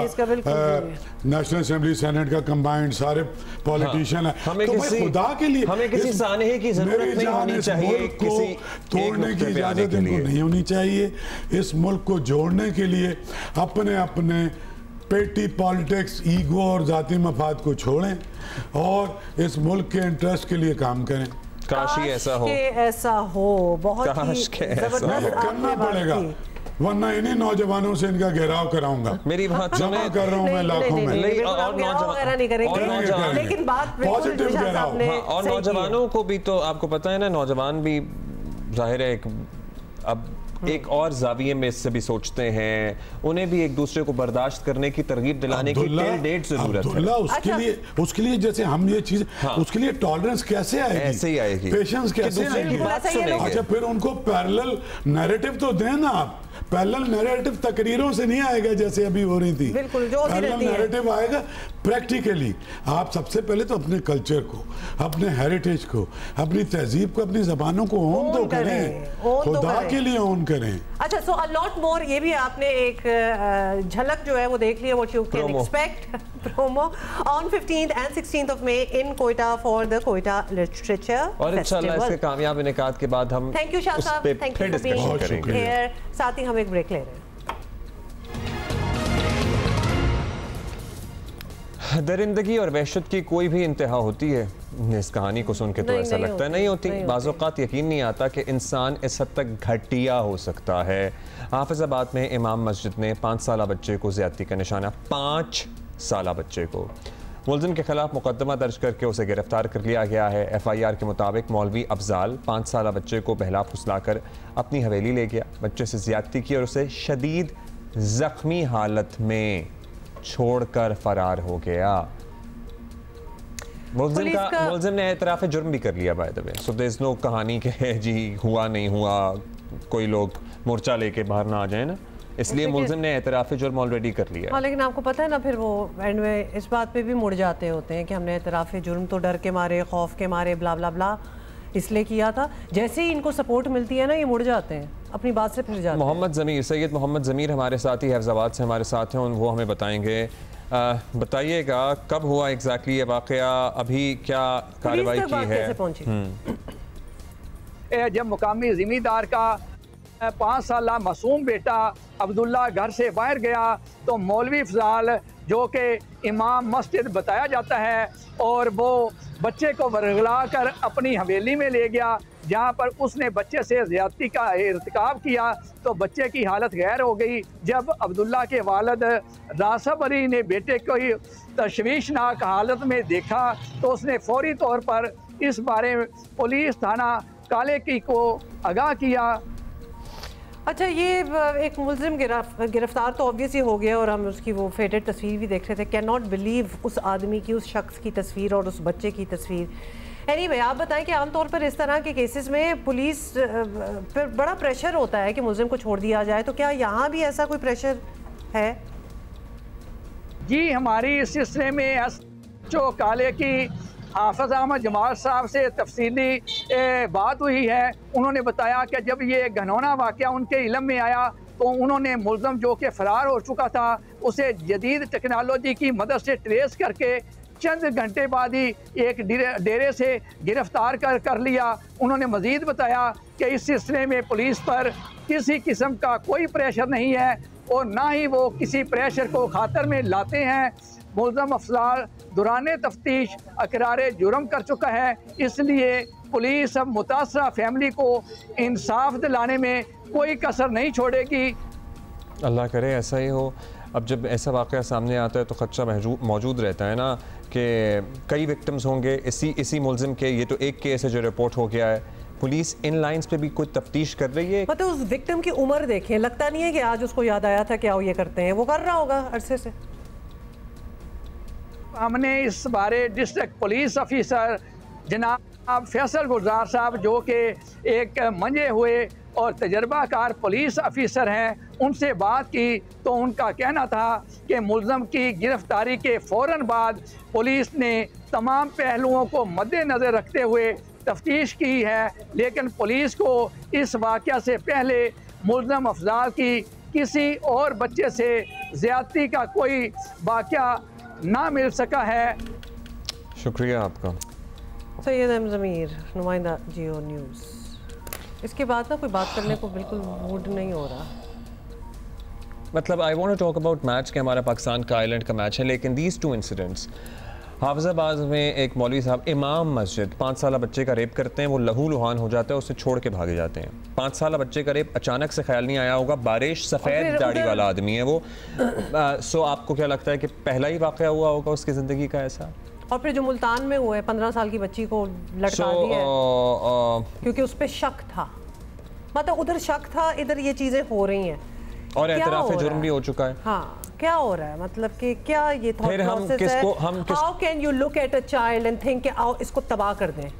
Speaker 15: नेशनल असेंबली सेनेट का कंबाइंड, सारे पॉलिटिशियन है,
Speaker 1: हमें
Speaker 15: तो
Speaker 1: किसी
Speaker 15: खुदा के लिए
Speaker 1: हमें किसी सानहे की जरूरत नहीं होनी चाहिए, किसी
Speaker 15: तोड़ने की इजाजत इनको नहीं होनी चाहिए। इस मुल्क को जोड़ने के लिए अपने अपने पेटी पॉलिटिक्स, ईगो और जाती मफाद को छोड़ें और इस मुल्क के इंटरेस्ट के लिए काम करें।
Speaker 1: काश ही ऐसा हो,
Speaker 2: ऐसा हो, बहुत ही जबरदस्त
Speaker 15: करना पड़ेगा, वरना इन्हीं नौजवानों से इनका घेराव कराऊंगा।
Speaker 1: मेरी बात
Speaker 15: जमा कर रहा हूँ मैं लाखों में,
Speaker 2: लेकिन बात
Speaker 15: पॉजिटिव घेराव।
Speaker 1: और नौजवानों को भी तो आपको पता है ना, नौजवान भी जाहिर है अब एक और जाविये में इससे भी सोचते हैं, उन्हें भी एक दूसरे को बर्दाश्त करने की तरगीब दिलाने की डेट जरूरत है।
Speaker 15: उसके लिए जैसे हम ये चीज, उसके लिए टॉलरेंस कैसे आएगी,
Speaker 1: ऐसे ही आएगी,
Speaker 15: पेशेंस कैसे आएगी। अच्छा फिर उनको पैरेलल नैरेटिव तो दें ना आप। पैरेलल नैरेटिव तकरीरों से नहीं आएगा जैसे अभी हो रही थी, पैरेलल नैरेटिव आएगा प्रैक्टिकली। आप सबसे पहले तो अपने कल्चर को, अपने हेरिटेज को, अपनी तहजीब को, अपनी जबानों को ओन तो करें, खुदा के लिए ओन करें।
Speaker 2: अच्छा, सो अ लॉट मोर, ये भी आपने एक झलक जो है वो देख लिया, what you can expect promo on 15th and 16th of May in Quetta for the Quetta Literature
Speaker 1: और इंशाल्लाह इसके कामयाब इनेकाद के बाद हम
Speaker 2: थैंक यू शाह साहब, thank you for being here. साथ ही हम एक ब्रेक ले रहे हैं।
Speaker 1: दरिंदगी और वहशत की कोई भी इंतहा होती है? इस कहानी को सुन के तो ऐसा लगता है नहीं होती। बाज़ औक़ात यकीन नहीं आता कि इंसान इस हद तक घटिया हो सकता है। हाफिज़ाबाद में इमाम मस्जिद ने 5 साला बच्चे को ज़्यादती का निशाना, 5 साला बच्चे को, मुलज़िम के खिलाफ मुकदमा दर्ज करके उसे गिरफ्तार कर लिया गया है। FIR के मुताबिक मौलवी अफजाल 5 साला बच्चे को बहला फुसला कर अपनी हवेली ले गया, बच्चे से ज़्यादती की और उसे शदीद ज़ख्मी हालत में छोड़कर फरार हो गया। मुलज़िम ने एतराफ़ जुर्म भी कर लिया by the way, so there is no कहानी के जी हुआ नहीं हुआ, कोई लोग मोर्चा लेके बाहर ना आ जाए ना, इसलिए मुलज़िम ने एतराफ़ जुर्म ऑलरेडी कर लिया।
Speaker 2: हाँ, लेकिन आपको पता है ना फिर वो एंड में इस बात पे भी मुड़ जाते होते हैं कि हमने एतराफ़ जुर्म तो डर के मारे, खौफ के मारे, ब्ला ब्ला ब्ला इसलिए किया था। जैसे ही इनको सपोर्ट मिलती है ना, ये मुड़ जाते हैं, अपनी बात से फिर जाते हैं।
Speaker 1: मोहम्मद ज़मीर, सैयद मोहम्मद ज़मीर हमारे साथी हैफज़ाबाद से हमारे साथ हैं, वो हमें बताएंगे। बताइएगा कब हुआ एग्जैक्टली ये वाक़या, अभी क्या कार्रवाई की है?
Speaker 16: जब मुकामी ज़िम्मेदार का 5 साला मासूम बेटा अब्दुल्ला घर से बाहर गया तो मौलवी अफजाल जो कि इमाम मस्जिद बताया जाता है, और वो बच्चे को वरगला कर अपनी हवेली में ले गया, जहाँ पर उसने बच्चे से ज़्यादती का इर्तिकाब किया तो बच्चे की हालत गैर हो गई। जब अब्दुल्ला के वालिद रासब अली ने बेटे को तशवीशनाक हालत में देखा तो उसने फौरी तौर पर इस बारे में पुलिस थाना काले की को आगाह किया।
Speaker 2: अच्छा, ये एक मुलजिम गिरफ्तार तो ऑब्वियसली हो गया और हम उसकी वो फेडेड तस्वीर भी देख रहे थे। कैन नॉट बिलीव उस आदमी की, उस शख्स की तस्वीर और उस बच्चे की तस्वीर। एनीवे, आप बताएं कि आमतौर पर इस तरह के केसेस में पुलिस पर बड़ा प्रेशर होता है कि मुलजिम को छोड़ दिया जाए, तो क्या यहाँ भी ऐसा कोई प्रेशर है?
Speaker 16: जी, हमारी इस सिलसिले में एसएचओ काले की हाफिज अहमद जमाल साहब से तफसीली बात हुई है। उन्होंने बताया कि जब ये घनौना वाक़या उनके इल्म में आया तो उन्होंने मुलज़म जो कि फ़रार हो चुका था उसे जदीद टेक्नोलॉजी की मदद से ट्रेस करके चंद घंटे बाद ही एक डेरे से गिरफ़्तार कर लिया। उन्होंने मज़ीद बताया कि इस सिलसिले में पुलिस पर किसी किस्म का कोई प्रेशर नहीं है और ना ही वो किसी प्रेशर को खातर में लाते हैं। मुलज़म अफसर दौरान तफ्तीश अकरार जुर्म कर चुका है, इसलिए पुलिस अब मुतासरा फैमिली को इंसाफ दिलाने में कोई कसर नहीं छोड़ेगी।
Speaker 1: अल्लाह करे ऐसा ही हो। अब जब ऐसा वाक़या सामने आता है तो ख़दशा मौजूद रहता है ना कि कई विक्टिम्स होंगे इसी मुलजिम के। ये तो एक केस है जो रिपोर्ट हो गया है, पुलिस इन लाइंस पे भी कोई तफ्तीश कर रही है।
Speaker 2: मतलब उस विक्टिम की उम्र देखें, लगता नहीं है कि आज उसको याद आया था क्या वो ये करते हैं, वो कर रहा होगा अरसे से।
Speaker 16: हमने इस बारे डिस्ट्रिक्ट पुलिस ऑफिसर जनाब फैसल गुलजार साहब जो कि एक मंजे हुए और तजर्बाकार पुलिस ऑफिसर हैं, उनसे बात की तो उनका कहना था कि मुलज़म की गिरफ्तारी के फ़ौरन बाद पुलिस ने तमाम पहलुओं को मद्देनज़र रखते हुए तफ्तीश की है, लेकिन पुलिस को इस वाक़या से पहले मुलज़म अफजाल की किसी और बच्चे से ज़्यादती का कोई वाक़या ना मिल सका है।
Speaker 1: शुक्रिया आपका।
Speaker 2: सैयद अहमद ज़मीर, नुमाइंदा जियो न्यूज़। इसके बाद ना कोई बात करने को बिल्कुल मूड नहीं हो रहा।
Speaker 1: मतलब I want to talk about match कि हमारा पाकिस्तान का आयरलैंड का मैच है, लेकिन दीज टू इंसिडेंट्स। हाफिजाबाद में एक मौलवी साहब इमाम मस्जिद 5 साल बच्चे का रेप करते हैं, वो लहू लुहान हो जाता है, उसे छोड़ के भागे जाते हैं। 5 साल बच्चे का रेप अचानक से ख्याल नहीं आया होगा, बारिश सफ़ेद दाढ़ी वाला आदमी है वो। सो आपको क्या लगता है कि पहला ही वाक़या हुआ होगा उसकी ज़िंदगी का ऐसा?
Speaker 2: और फिर जो मुल्तान में हुआ है 15 साल की बच्ची को लटका दिया क्योंकि उस पर शक था। मतलब उधर शक था, इधर ये चीज़ें हो रही हैं
Speaker 1: और एतराफ़ जुर्म भी हो चुका है।
Speaker 2: हाँ, क्या हो रहा है? मतलब कि क्या ये थॉट प्रोसेस है? How can you look at a child and think कि आओ इसको तबाह कर दें?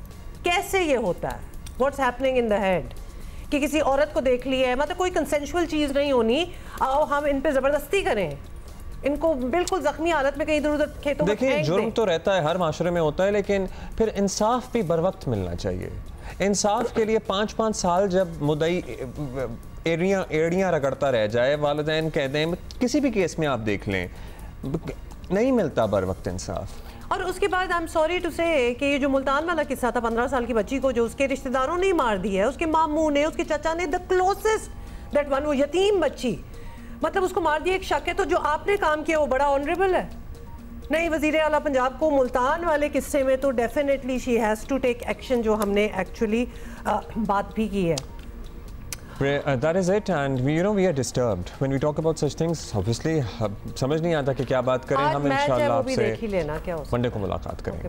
Speaker 2: कैसे ये होता है? What's happening in the head कि किसी औरत को देख लिया है, मतलब कोई कंसेंशुअल चीज़ नहीं होनी, आओ हम इन पे ज़बरदस्ती करें, इनको बिल्कुल जख्मी हालत में कहीं इधर उधर खेतों में फेंक दें।
Speaker 1: देखिए, जुर्म तो रहता है, हर माशरे में होता है, लेकिन फिर इंसाफ भी बर वक्त मिलना चाहिए। इंसाफ के लिए 5-5 साल जब मुद्दई एड़ियाँ रगड़ता रह जाए, वालिदैन कहते हैं, किसी भी केस में आप देख लें, नहीं मिलता बर वक्त इंसाफ।
Speaker 2: और उसके बाद आई एम सॉरी टू से कि ये जो मुल्तान वाला किस्सा था 15 साल की बच्ची को जो उसके रिश्तेदारों ने मार दी है, उसके मामू ने, उसके चाचा ने, द क्लोजेस्ट दैट वन, वो यतीम बच्ची, मतलब उसको मार दिया। एक शक है, तो जो आपने काम किया वो बड़ा ऑनरेबल है। नहीं, वज़ीर आला पंजाब को मुल्तान वाले किस्से में तो definitely she has to take action, जो हमने एक्चुअली बात भी की है।
Speaker 1: That is it, and we are disturbed when we talk about such things. Obviously, समझ नहीं आता कि क्या बात करें। हम इंशाल्लाह आपसे मंडे को मुलाकात करेंगे।